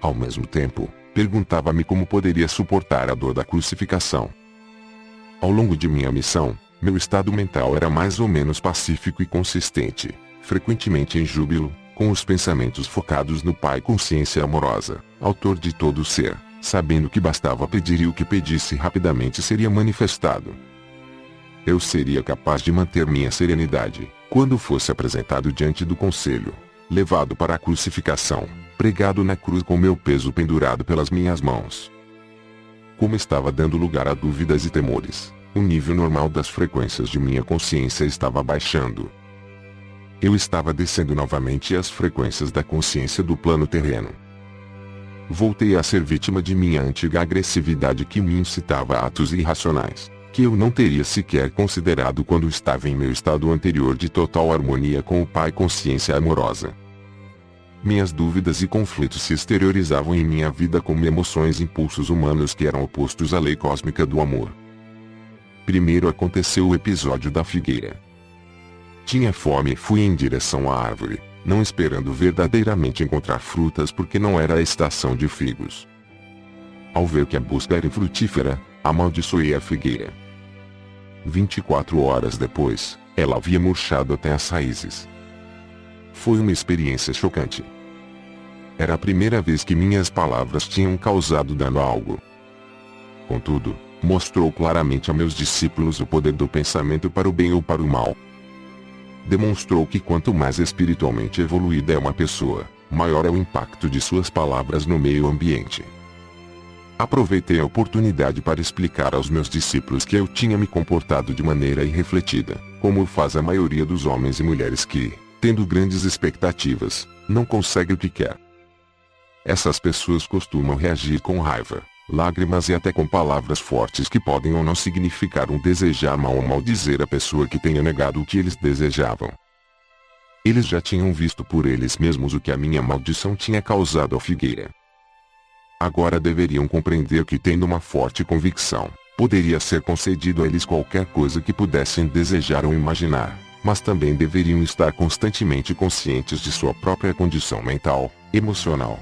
Ao mesmo tempo, perguntava-me como poderia suportar a dor da crucificação. Ao longo de minha missão, meu estado mental era mais ou menos pacífico e consistente, frequentemente em júbilo, com os pensamentos focados no Pai Consciência Amorosa, autor de todo o ser, sabendo que bastava pedir e o que pedisse rapidamente seria manifestado. Eu seria capaz de manter minha serenidade, quando fosse apresentado diante do conselho, levado para a crucificação, pregado na cruz com meu peso pendurado pelas minhas mãos. Como estava dando lugar a dúvidas e temores, o nível normal das frequências de minha consciência estava baixando. Eu estava descendo novamente as frequências da consciência do plano terreno. Voltei a ser vítima de minha antiga agressividade que me incitava a atos irracionais, que eu não teria sequer considerado quando estava em meu estado anterior de total harmonia com o Pai Consciência Amorosa. Minhas dúvidas e conflitos se exteriorizavam em minha vida como emoções e impulsos humanos que eram opostos à lei cósmica do amor. Primeiro aconteceu o episódio da figueira. Tinha fome e fui em direção à árvore, não esperando verdadeiramente encontrar frutas porque não era a estação de figos. Ao ver que a busca era infrutífera, amaldiçoei a figueira. 24 horas depois, ela havia murchado até as raízes. Foi uma experiência chocante. Era a primeira vez que minhas palavras tinham causado dano a algo. Contudo, mostrou claramente a meus discípulos o poder do pensamento para o bem ou para o mal. Demonstrou que quanto mais espiritualmente evoluída é uma pessoa, maior é o impacto de suas palavras no meio ambiente. Aproveitei a oportunidade para explicar aos meus discípulos que eu tinha me comportado de maneira irrefletida, como faz a maioria dos homens e mulheres que, tendo grandes expectativas, não consegue o que quer. Essas pessoas costumam reagir com raiva, lágrimas e até com palavras fortes que podem ou não significar um desejar mal ou maldizer a pessoa que tenha negado o que eles desejavam. Eles já tinham visto por eles mesmos o que a minha maldição tinha causado à figueira. Agora deveriam compreender que, tendo uma forte convicção, poderia ser concedido a eles qualquer coisa que pudessem desejar ou imaginar, mas também deveriam estar constantemente conscientes de sua própria condição mental, emocional.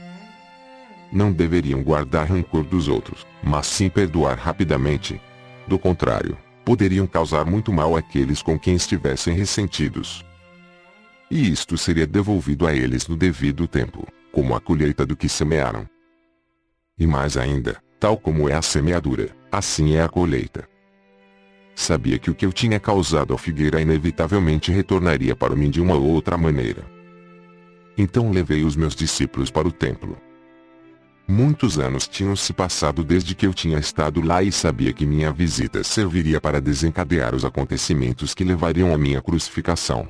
Não deveriam guardar rancor dos outros, mas sim perdoar rapidamente. Do contrário, poderiam causar muito mal àqueles com quem estivessem ressentidos. E isto seria devolvido a eles no devido tempo, como a colheita do que semearam. E mais ainda, tal como é a semeadura, assim é a colheita. Sabia que o que eu tinha causado à figueira inevitavelmente retornaria para mim de uma ou outra maneira. Então levei os meus discípulos para o templo. Muitos anos tinham se passado desde que eu tinha estado lá e sabia que minha visita serviria para desencadear os acontecimentos que levariam à minha crucificação.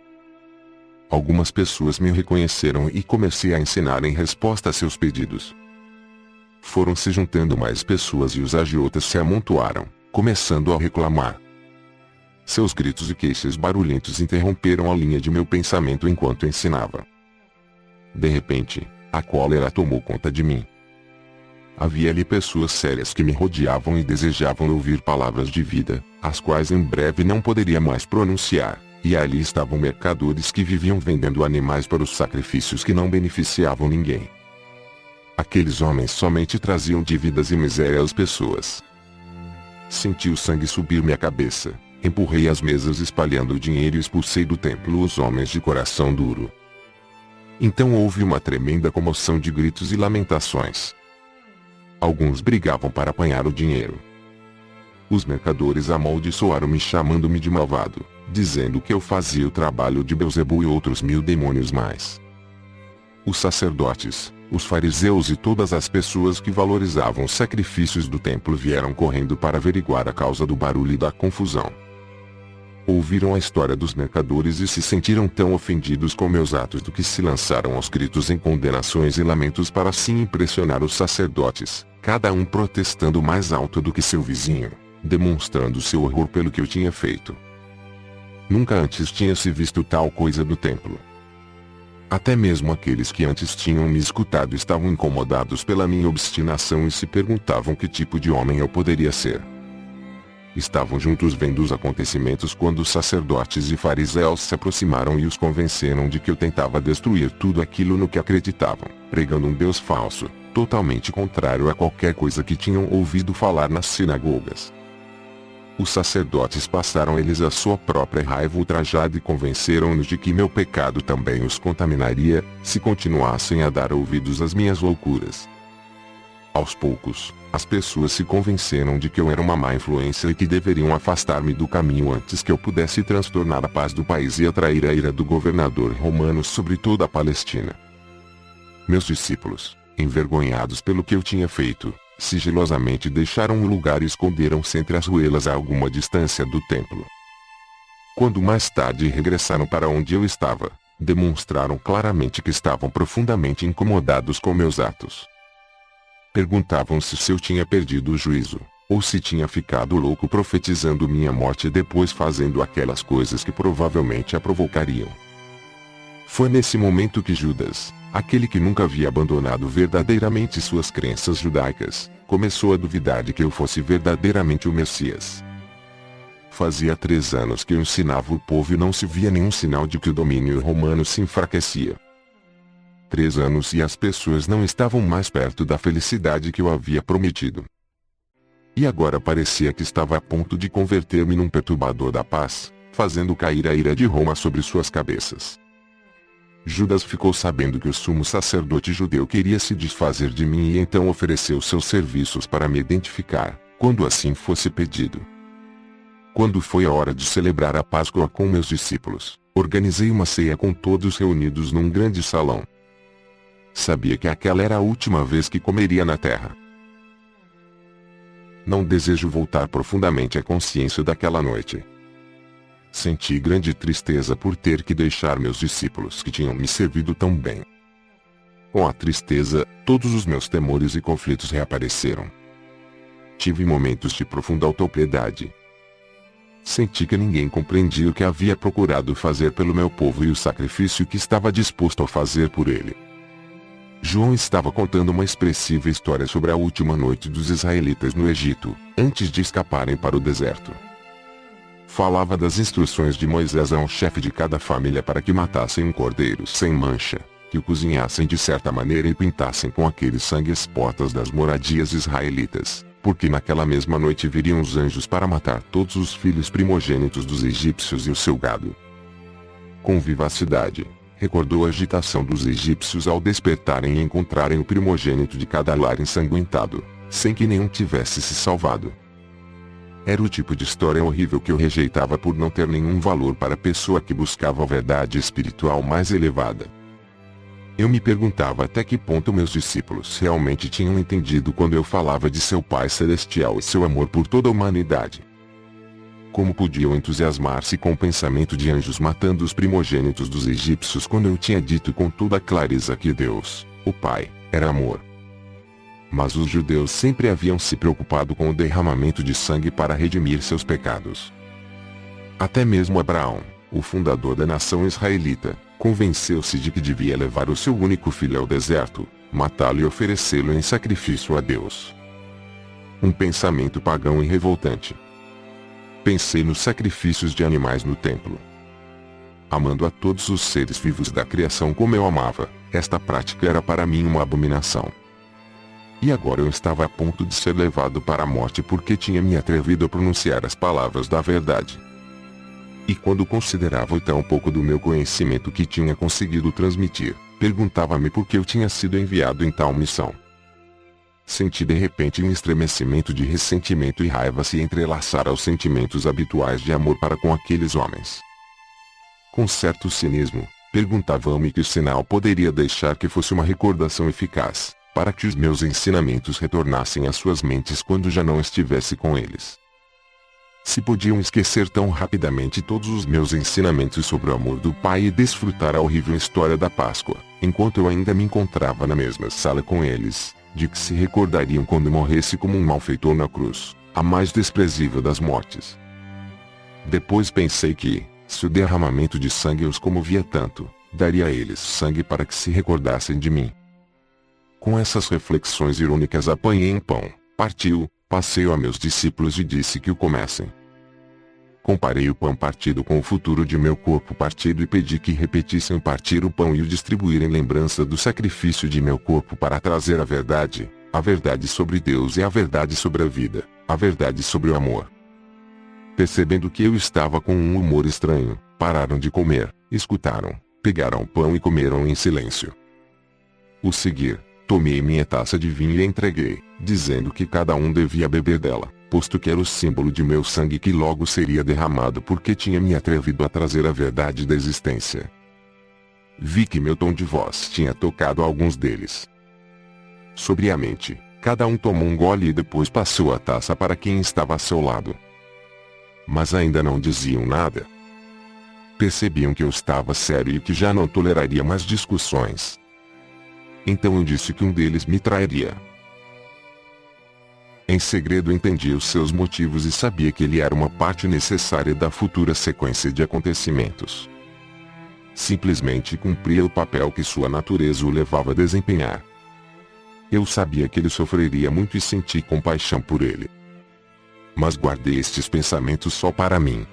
Algumas pessoas me reconheceram e comecei a ensinar em resposta a seus pedidos. Foram se juntando mais pessoas e os agiotas se amontoaram, começando a reclamar. Seus gritos e queixas barulhentos interromperam a linha de meu pensamento enquanto ensinava. De repente, a cólera tomou conta de mim. Havia ali pessoas sérias que me rodeavam e desejavam ouvir palavras de vida, as quais em breve não poderia mais pronunciar, e ali estavam mercadores que viviam vendendo animais para os sacrifícios que não beneficiavam ninguém. Aqueles homens somente traziam dívidas e miséria às pessoas. Senti o sangue subir minha cabeça, empurrei as mesas espalhando o dinheiro e expulsei do templo os homens de coração duro. Então houve uma tremenda comoção de gritos e lamentações. Alguns brigavam para apanhar o dinheiro. Os mercadores amaldiçoaram-me chamando-me de malvado, dizendo que eu fazia o trabalho de Beelzebul e outros 1000 demônios mais. Os sacerdotes, os fariseus e todas as pessoas que valorizavam os sacrifícios do templo vieram correndo para averiguar a causa do barulho e da confusão. Ouviram a história dos mercadores e se sentiram tão ofendidos com meus atos do que se lançaram aos gritos em condenações e lamentos para assim impressionar os sacerdotes, cada um protestando mais alto do que seu vizinho, demonstrando seu horror pelo que eu tinha feito. Nunca antes tinha se visto tal coisa no templo. Até mesmo aqueles que antes tinham me escutado estavam incomodados pela minha obstinação e se perguntavam que tipo de homem eu poderia ser. Estavam juntos vendo os acontecimentos quando os sacerdotes e fariseus se aproximaram e os convenceram de que eu tentava destruir tudo aquilo no que acreditavam, pregando um Deus falso, totalmente contrário a qualquer coisa que tinham ouvido falar nas sinagogas. Os sacerdotes passaram eles a sua própria raiva ultrajada e convenceram-nos de que meu pecado também os contaminaria, se continuassem a dar ouvidos às minhas loucuras. Aos poucos, as pessoas se convenceram de que eu era uma má influência e que deveriam afastar-me do caminho antes que eu pudesse transtornar a paz do país e atrair a ira do governador romano sobre toda a Palestina. Meus discípulos, envergonhados pelo que eu tinha feito, sigilosamente deixaram o lugar e esconderam-se entre as ruelas a alguma distância do templo. Quando mais tarde regressaram para onde eu estava, demonstraram claramente que estavam profundamente incomodados com meus atos. Perguntavam-se se eu tinha perdido o juízo, ou se tinha ficado louco profetizando minha morte e depois fazendo aquelas coisas que provavelmente a provocariam. Foi nesse momento que Judas, aquele que nunca havia abandonado verdadeiramente suas crenças judaicas, começou a duvidar de que eu fosse verdadeiramente o Messias. Fazia 3 anos que eu ensinava o povo e não se via nenhum sinal de que o domínio romano se enfraquecia. 3 anos e as pessoas não estavam mais perto da felicidade que eu havia prometido. E agora parecia que estava a ponto de converter-me num perturbador da paz, fazendo cair a ira de Roma sobre suas cabeças. Judas ficou sabendo que o sumo sacerdote judeu queria se desfazer de mim e então ofereceu seus serviços para me identificar, quando assim fosse pedido. Quando foi a hora de celebrar a Páscoa com meus discípulos, organizei uma ceia com todos reunidos num grande salão. Sabia que aquela era a última vez que comeria na terra. Não desejo voltar profundamente à consciência daquela noite. Senti grande tristeza por ter que deixar meus discípulos que tinham me servido tão bem. Com a tristeza, todos os meus temores e conflitos reapareceram. Tive momentos de profunda autopiedade. Senti que ninguém compreendia o que havia procurado fazer pelo meu povo e o sacrifício que estava disposto a fazer por ele. João estava contando uma expressiva história sobre a última noite dos israelitas no Egito, antes de escaparem para o deserto. Falava das instruções de Moisés a um chefe de cada família para que matassem um cordeiro sem mancha, que o cozinhassem de certa maneira e pintassem com aquele sangue as portas das moradias israelitas, porque naquela mesma noite viriam os anjos para matar todos os filhos primogênitos dos egípcios e o seu gado. Com vivacidade, recordou a agitação dos egípcios ao despertarem e encontrarem o primogênito de cada lar ensanguentado, sem que nenhum tivesse se salvado. Era o tipo de história horrível que eu rejeitava por não ter nenhum valor para a pessoa que buscava a verdade espiritual mais elevada. Eu me perguntava até que ponto meus discípulos realmente tinham entendido quando eu falava de seu Pai Celestial e seu amor por toda a humanidade. Como podiam entusiasmar-se com o pensamento de anjos matando os primogênitos dos egípcios quando eu tinha dito com toda clareza que Deus, o Pai, era amor? Mas os judeus sempre haviam se preocupado com o derramamento de sangue para redimir seus pecados. Até mesmo Abraão, o fundador da nação israelita, convenceu-se de que devia levar o seu único filho ao deserto, matá-lo e oferecê-lo em sacrifício a Deus. Um pensamento pagão e revoltante. Pensei nos sacrifícios de animais no templo. Amando a todos os seres vivos da criação como eu amava, esta prática era para mim uma abominação. E agora eu estava a ponto de ser levado para a morte porque tinha me atrevido a pronunciar as palavras da verdade. E quando considerava o tão pouco do meu conhecimento que tinha conseguido transmitir, perguntava-me por que eu tinha sido enviado em tal missão. Senti de repente um estremecimento de ressentimento e raiva se entrelaçar aos sentimentos habituais de amor para com aqueles homens. Com certo cinismo, perguntava-me que sinal poderia deixar que fosse uma recordação eficaz, para que os meus ensinamentos retornassem às suas mentes quando já não estivesse com eles. Se podiam esquecer tão rapidamente todos os meus ensinamentos sobre o amor do Pai e desfrutar a horrível história da Páscoa, enquanto eu ainda me encontrava na mesma sala com eles, de que se recordariam quando morresse como um malfeitor na cruz, a mais desprezível das mortes. Depois pensei que, se o derramamento de sangue os comovia tanto, daria a eles sangue para que se recordassem de mim. Com essas reflexões irônicas apanhei um pão, parti-o, passei-o a meus discípulos e disse que o comessem. Comparei o pão partido com o futuro de meu corpo partido e pedi que repetissem o partir o pão e o distribuir em lembrança do sacrifício de meu corpo para trazer a verdade sobre Deus e a verdade sobre a vida, a verdade sobre o amor. Percebendo que eu estava com um humor estranho, pararam de comer, escutaram, pegaram o pão e comeram em silêncio. O seguir, tomei minha taça de vinho e entreguei, dizendo que cada um devia beber dela, posto que era o símbolo de meu sangue que logo seria derramado porque tinha me atrevido a trazer a verdade da existência. Vi que meu tom de voz tinha tocado a alguns deles. Sobriamente, cada um tomou um gole e depois passou a taça para quem estava a seu lado. Mas ainda não diziam nada. Percebiam que eu estava sério e que já não toleraria mais discussões. Então eu disse que um deles me trairia. Em segredo entendi os seus motivos e sabia que ele era uma parte necessária da futura sequência de acontecimentos. Simplesmente cumpria o papel que sua natureza o levava a desempenhar. Eu sabia que ele sofreria muito e senti compaixão por ele. Mas guardei estes pensamentos só para mim.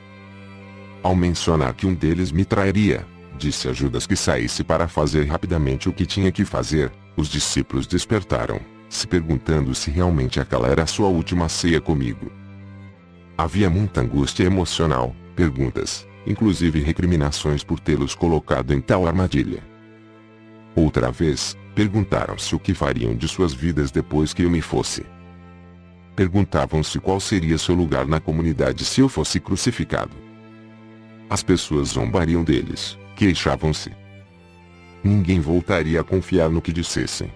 Ao mencionar que um deles me trairia, disse a Judas que saísse para fazer rapidamente o que tinha que fazer. Os discípulos despertaram, se perguntando se realmente aquela era a sua última ceia comigo. Havia muita angústia emocional, perguntas, inclusive recriminações por tê-los colocado em tal armadilha. Outra vez, perguntaram-se o que fariam de suas vidas depois que eu me fosse. Perguntavam-se qual seria seu lugar na comunidade se eu fosse crucificado. As pessoas zombariam deles, queixavam-se. Ninguém voltaria a confiar no que dissessem.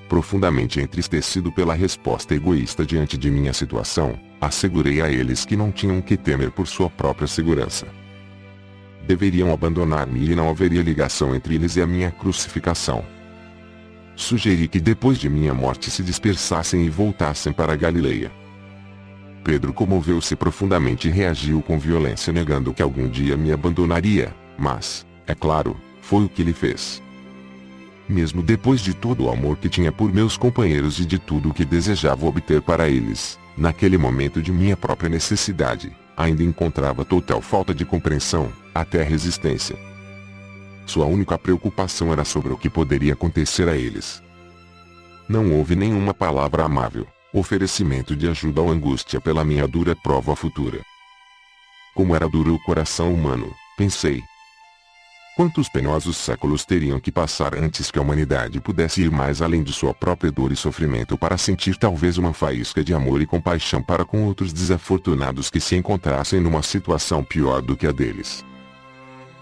Profundamente entristecido pela resposta egoísta diante de minha situação, assegurei a eles que não tinham que temer por sua própria segurança. Deveriam abandonar-me e não haveria ligação entre eles e a minha crucificação. Sugeri que depois de minha morte se dispersassem e voltassem para a Galileia. Pedro comoveu-se profundamente e reagiu com violência negando que algum dia me abandonaria, mas, é claro, foi o que ele fez. Mesmo depois de todo o amor que tinha por meus companheiros e de tudo o que desejava obter para eles, naquele momento de minha própria necessidade, ainda encontrava total falta de compreensão, até resistência. Sua única preocupação era sobre o que poderia acontecer a eles. Não houve nenhuma palavra amável, oferecimento de ajuda ou angústia pela minha dura prova futura. Como era duro o coração humano, pensei. Quantos penosos séculos teriam que passar antes que a humanidade pudesse ir mais além de sua própria dor e sofrimento para sentir talvez uma faísca de amor e compaixão para com outros desafortunados que se encontrassem numa situação pior do que a deles.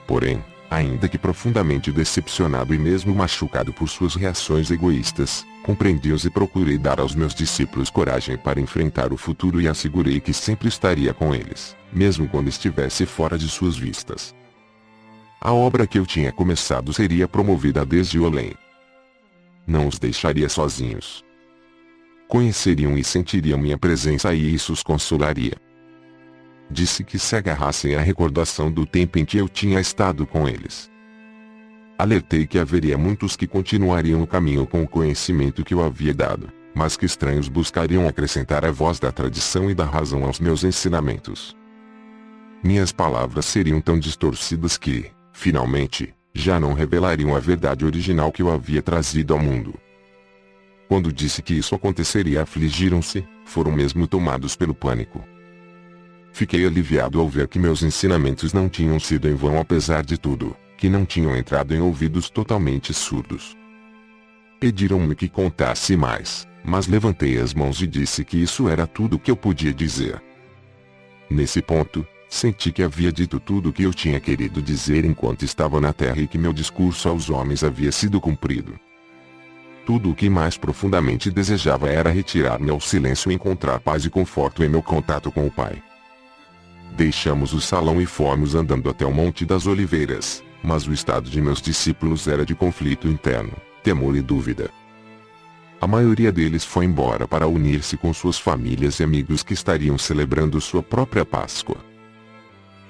Porém, ainda que profundamente decepcionado e mesmo machucado por suas reações egoístas, compreendi-os e procurei dar aos meus discípulos coragem para enfrentar o futuro e assegurei que sempre estaria com eles, mesmo quando estivesse fora de suas vistas. A obra que eu tinha começado seria promovida desde o além. Não os deixaria sozinhos. Conheceriam e sentiriam minha presença e isso os consolaria. disse que se agarrassem à recordação do tempo em que eu tinha estado com eles. Alertei que haveria muitos que continuariam o caminho com o conhecimento que eu havia dado, mas que estranhos buscariam acrescentar a voz da tradição e da razão aos meus ensinamentos. Minhas palavras seriam tão distorcidas que, finalmente, já não revelariam a verdade original que eu havia trazido ao mundo. Quando disse que isso aconteceria, afligiram-se, foram mesmo tomados pelo pânico. Fiquei aliviado ao ver que meus ensinamentos não tinham sido em vão apesar de tudo, que não tinham entrado em ouvidos totalmente surdos. Pediram-me que contasse mais, mas levantei as mãos e disse que isso era tudo o que eu podia dizer. Nesse ponto, senti que havia dito tudo o que eu tinha querido dizer enquanto estava na terra e que meu discurso aos homens havia sido cumprido. Tudo o que mais profundamente desejava era retirar-me ao silêncio e encontrar paz e conforto em meu contato com o Pai. Deixamos o salão e fomos andando até o Monte das Oliveiras, mas o estado de meus discípulos era de conflito interno, temor e dúvida. A maioria deles foi embora para unir-se com suas famílias e amigos que estariam celebrando sua própria Páscoa.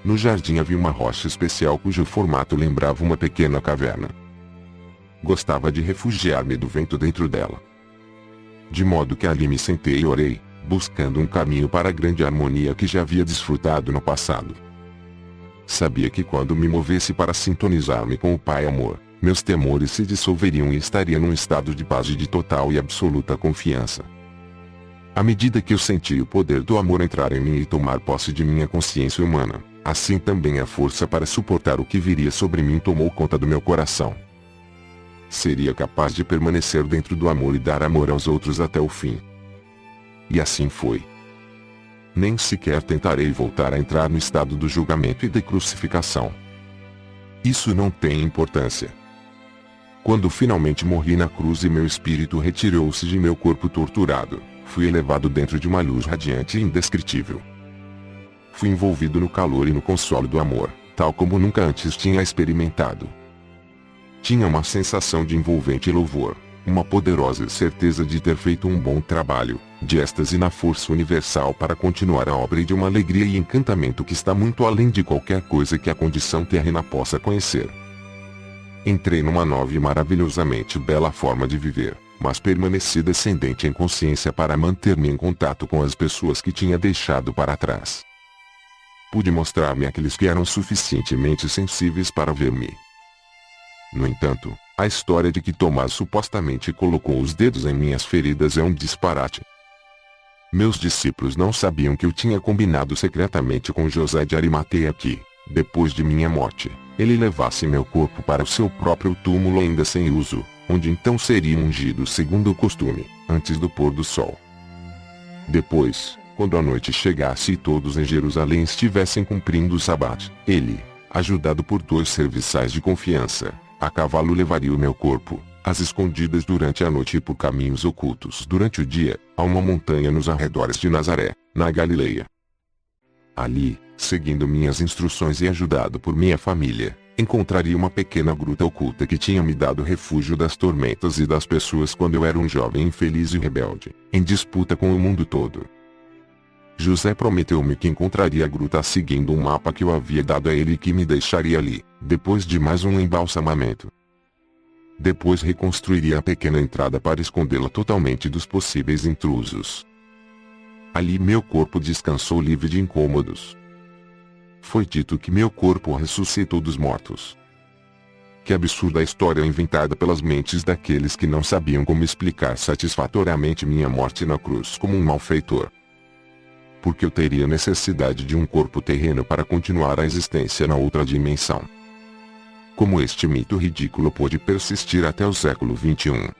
No jardim havia uma rocha especial cujo formato lembrava uma pequena caverna. Gostava de refugiar-me do vento dentro dela. De modo que ali me sentei e orei, buscando um caminho para a grande harmonia que já havia desfrutado no passado. Sabia que quando me movesse para sintonizar-me com o Pai Amor, meus temores se dissolveriam e estaria num estado de paz e de total e absoluta confiança. À medida que eu senti o poder do amor entrar em mim e tomar posse de minha consciência humana, assim também a força para suportar o que viria sobre mim tomou conta do meu coração. Seria capaz de permanecer dentro do amor e dar amor aos outros até o fim. E assim foi. Nem sequer tentarei voltar a entrar no estado do julgamento e da crucificação. Isso não tem importância. Quando finalmente morri na cruz e meu espírito retirou-se de meu corpo torturado, fui elevado dentro de uma luz radiante e indescritível. Fui envolvido no calor e no consolo do amor, tal como nunca antes tinha experimentado. Tinha uma sensação de envolvente louvor, uma poderosa certeza de ter feito um bom trabalho, de êxtase na força universal para continuar a obra e de uma alegria e encantamento que está muito além de qualquer coisa que a condição terrena possa conhecer. Entrei numa nova e maravilhosamente bela forma de viver, mas permaneci descendente em consciência para manter-me em contato com as pessoas que tinha deixado para trás. Pude mostrar-me àqueles que eram suficientemente sensíveis para ver-me. No entanto, a história de que Tomás supostamente colocou os dedos em minhas feridas é um disparate. Meus discípulos não sabiam que eu tinha combinado secretamente com José de Arimateia que, depois de minha morte, ele levasse meu corpo para o seu próprio túmulo ainda sem uso, onde então seria ungido segundo o costume, antes do pôr do sol. Depois, quando a noite chegasse e todos em Jerusalém estivessem cumprindo o sabate, ele, ajudado por 2 serviçais de confiança, a cavalo levaria o meu corpo, às escondidas durante a noite e por caminhos ocultos durante o dia, a uma montanha nos arredores de Nazaré, na Galileia. Ali, seguindo minhas instruções e ajudado por minha família, encontraria uma pequena gruta oculta que tinha me dado refúgio das tormentas e das pessoas quando eu era um jovem infeliz e rebelde, em disputa com o mundo todo. José prometeu-me que encontraria a gruta seguindo um mapa que eu havia dado a ele e que me deixaria ali, depois de mais um embalsamamento. Depois reconstruiria a pequena entrada para escondê-la totalmente dos possíveis intrusos. Ali meu corpo descansou livre de incômodos. Foi dito que meu corpo ressuscitou dos mortos. Que absurda história inventada pelas mentes daqueles que não sabiam como explicar satisfatoriamente minha morte na cruz como um malfeitor. Porque eu teria necessidade de um corpo terreno para continuar a existência na outra dimensão. Como este mito ridículo pôde persistir até o século XXI?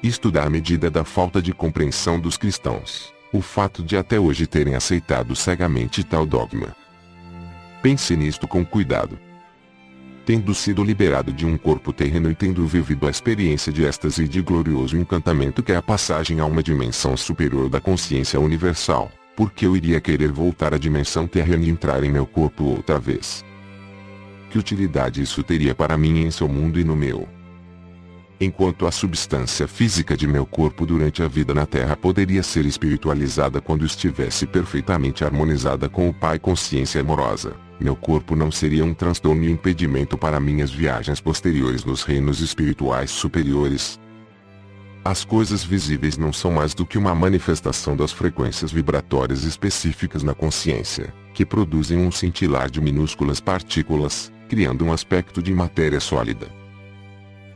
Isto dá a medida da falta de compreensão dos cristãos, o fato de até hoje terem aceitado cegamente tal dogma. Pense nisto com cuidado. Tendo sido liberado de um corpo terreno e tendo vivido a experiência de êxtase e de glorioso encantamento que é a passagem a uma dimensão superior da consciência universal, por que eu iria querer voltar à dimensão terrena e entrar em meu corpo outra vez? Que utilidade isso teria para mim em seu mundo e no meu? Enquanto a substância física de meu corpo durante a vida na Terra poderia ser espiritualizada quando estivesse perfeitamente harmonizada com o Pai Consciência Amorosa, meu corpo não seria um transtorno e impedimento para minhas viagens posteriores nos reinos espirituais superiores. As coisas visíveis não são mais do que uma manifestação das frequências vibratórias específicas na consciência, que produzem um cintilar de minúsculas partículas, criando um aspecto de matéria sólida.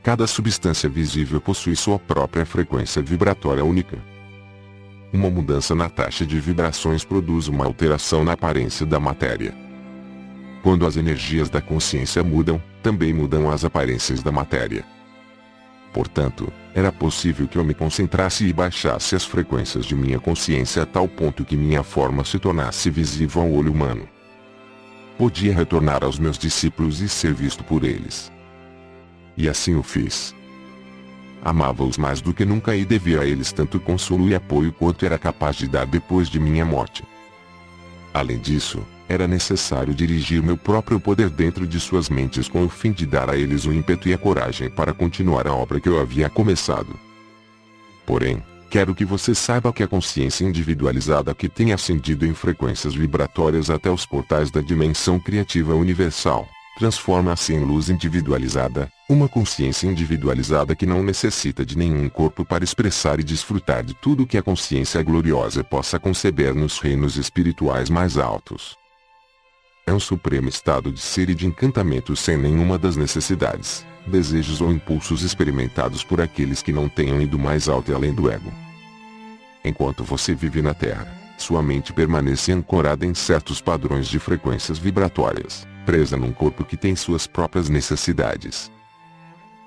Cada substância visível possui sua própria frequência vibratória única. Uma mudança na taxa de vibrações produz uma alteração na aparência da matéria. Quando as energias da consciência mudam, também mudam as aparências da matéria. Portanto, era possível que eu me concentrasse e baixasse as frequências de minha consciência a tal ponto que minha forma se tornasse visível ao olho humano. Podia retornar aos meus discípulos e ser visto por eles. E assim o fiz. Amava-os mais do que nunca e devia a eles tanto consolo e apoio quanto era capaz de dar depois de minha morte. Além disso, era necessário dirigir meu próprio poder dentro de suas mentes com o fim de dar a eles o ímpeto e a coragem para continuar a obra que eu havia começado. Porém, quero que você saiba que a consciência individualizada que tem ascendido em frequências vibratórias até os portais da dimensão criativa universal, transforma-se em luz individualizada, uma consciência individualizada que não necessita de nenhum corpo para expressar e desfrutar de tudo que a consciência gloriosa possa conceber nos reinos espirituais mais altos. É um supremo estado de ser e de encantamento sem nenhuma das necessidades, desejos ou impulsos experimentados por aqueles que não tenham ido mais alto e além do ego. Enquanto você vive na Terra, sua mente permanece ancorada em certos padrões de frequências vibratórias, presa num corpo que tem suas próprias necessidades.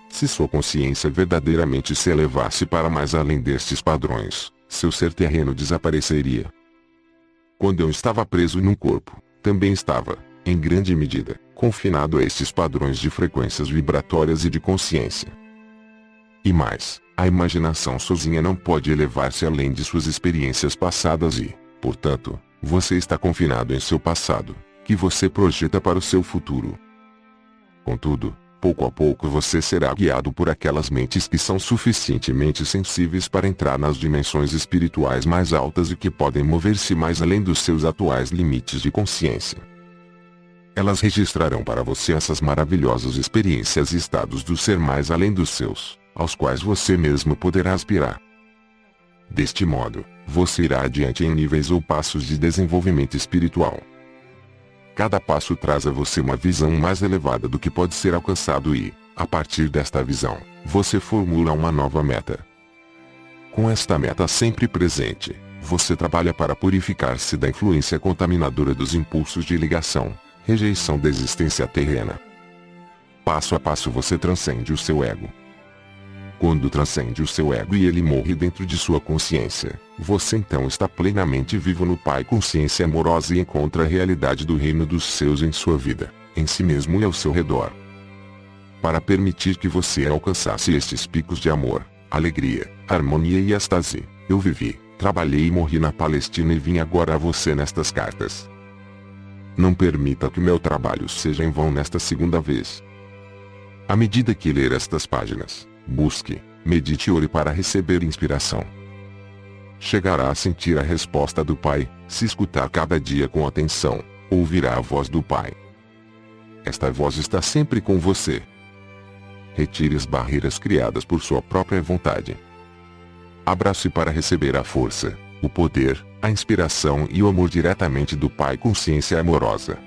Se sua consciência verdadeiramente se elevasse para mais além destes padrões, seu ser terreno desapareceria. Quando eu estava preso num corpo, também estava, em grande medida, confinado a estes padrões de frequências vibratórias e de consciência. E mais, a imaginação sozinha não pode elevar-se além de suas experiências passadas e, portanto, você está confinado em seu passado, que você projeta para o seu futuro. Contudo, pouco a pouco você será guiado por aquelas mentes que são suficientemente sensíveis para entrar nas dimensões espirituais mais altas e que podem mover-se mais além dos seus atuais limites de consciência. Elas registrarão para você essas maravilhosas experiências e estados do ser mais além dos seus, aos quais você mesmo poderá aspirar. Deste modo, você irá adiante em níveis ou passos de desenvolvimento espiritual. Cada passo traz a você uma visão mais elevada do que pode ser alcançado e, a partir desta visão, você formula uma nova meta. Com esta meta sempre presente, você trabalha para purificar-se da influência contaminadora dos impulsos de ligação, rejeição da existência terrena. Passo a passo você transcende o seu ego. Quando transcende o seu ego e ele morre dentro de sua consciência, você então está plenamente vivo no Pai Consciência Amorosa e encontra a realidade do reino dos seus em sua vida, em si mesmo e ao seu redor. Para permitir que você alcançasse estes picos de amor, alegria, harmonia e êxtase, eu vivi, trabalhei e morri na Palestina e vim agora a você nestas cartas. Não permita que meu trabalho seja em vão nesta segunda vez. À medida que ler estas páginas, busque, medite e ore para receber inspiração. Chegará a sentir a resposta do Pai, se escutar cada dia com atenção, ouvirá a voz do Pai. Esta voz está sempre com você. Retire as barreiras criadas por sua própria vontade. Abra-se para receber a força, o poder, a inspiração e o amor diretamente do Pai Consciência Amorosa.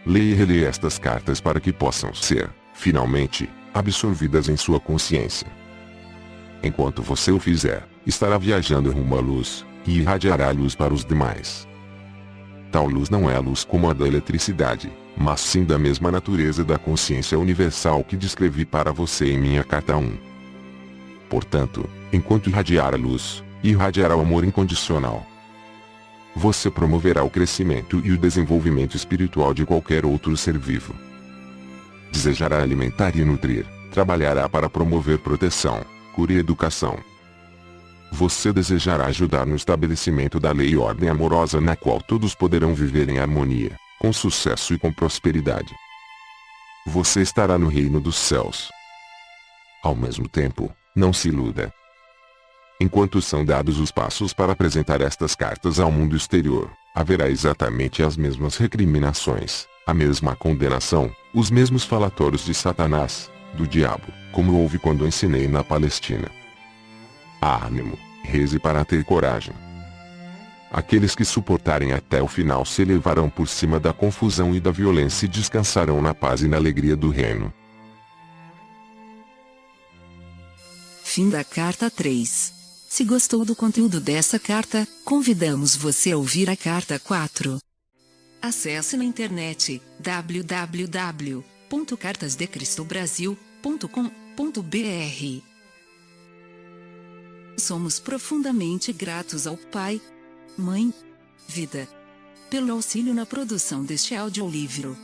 Leia e releia estas cartas para que possam ser, finalmente, absorvidas em sua consciência. Enquanto você o fizer, estará viajando rumo à luz, e irradiará a luz para os demais. Tal luz não é a luz como a da eletricidade, mas sim da mesma natureza da consciência universal que descrevi para você em minha carta 1. Portanto, enquanto irradiar a luz, irradiará o amor incondicional. Você promoverá o crescimento e o desenvolvimento espiritual de qualquer outro ser vivo. Desejará alimentar e nutrir, trabalhará para promover proteção, cura e educação. Você desejará ajudar no estabelecimento da lei e ordem amorosa na qual todos poderão viver em harmonia, com sucesso e com prosperidade. Você estará no reino dos céus. Ao mesmo tempo, não se iluda. Enquanto são dados os passos para apresentar estas cartas ao mundo exterior, haverá exatamente as mesmas recriminações, a mesma condenação, os mesmos falatórios de Satanás, do diabo, como houve quando ensinei na Palestina. Ânimo, reze para ter coragem. Aqueles que suportarem até o final se elevarão por cima da confusão e da violência e descansarão na paz e na alegria do reino. Fim da carta 3. Se gostou do conteúdo dessa carta, convidamos você a ouvir a carta 4. Acesse na internet www.cartasdecristobrasil.com.br. Somos profundamente gratos ao Pai, Mãe, Vida, pelo auxílio na produção deste audiolivro.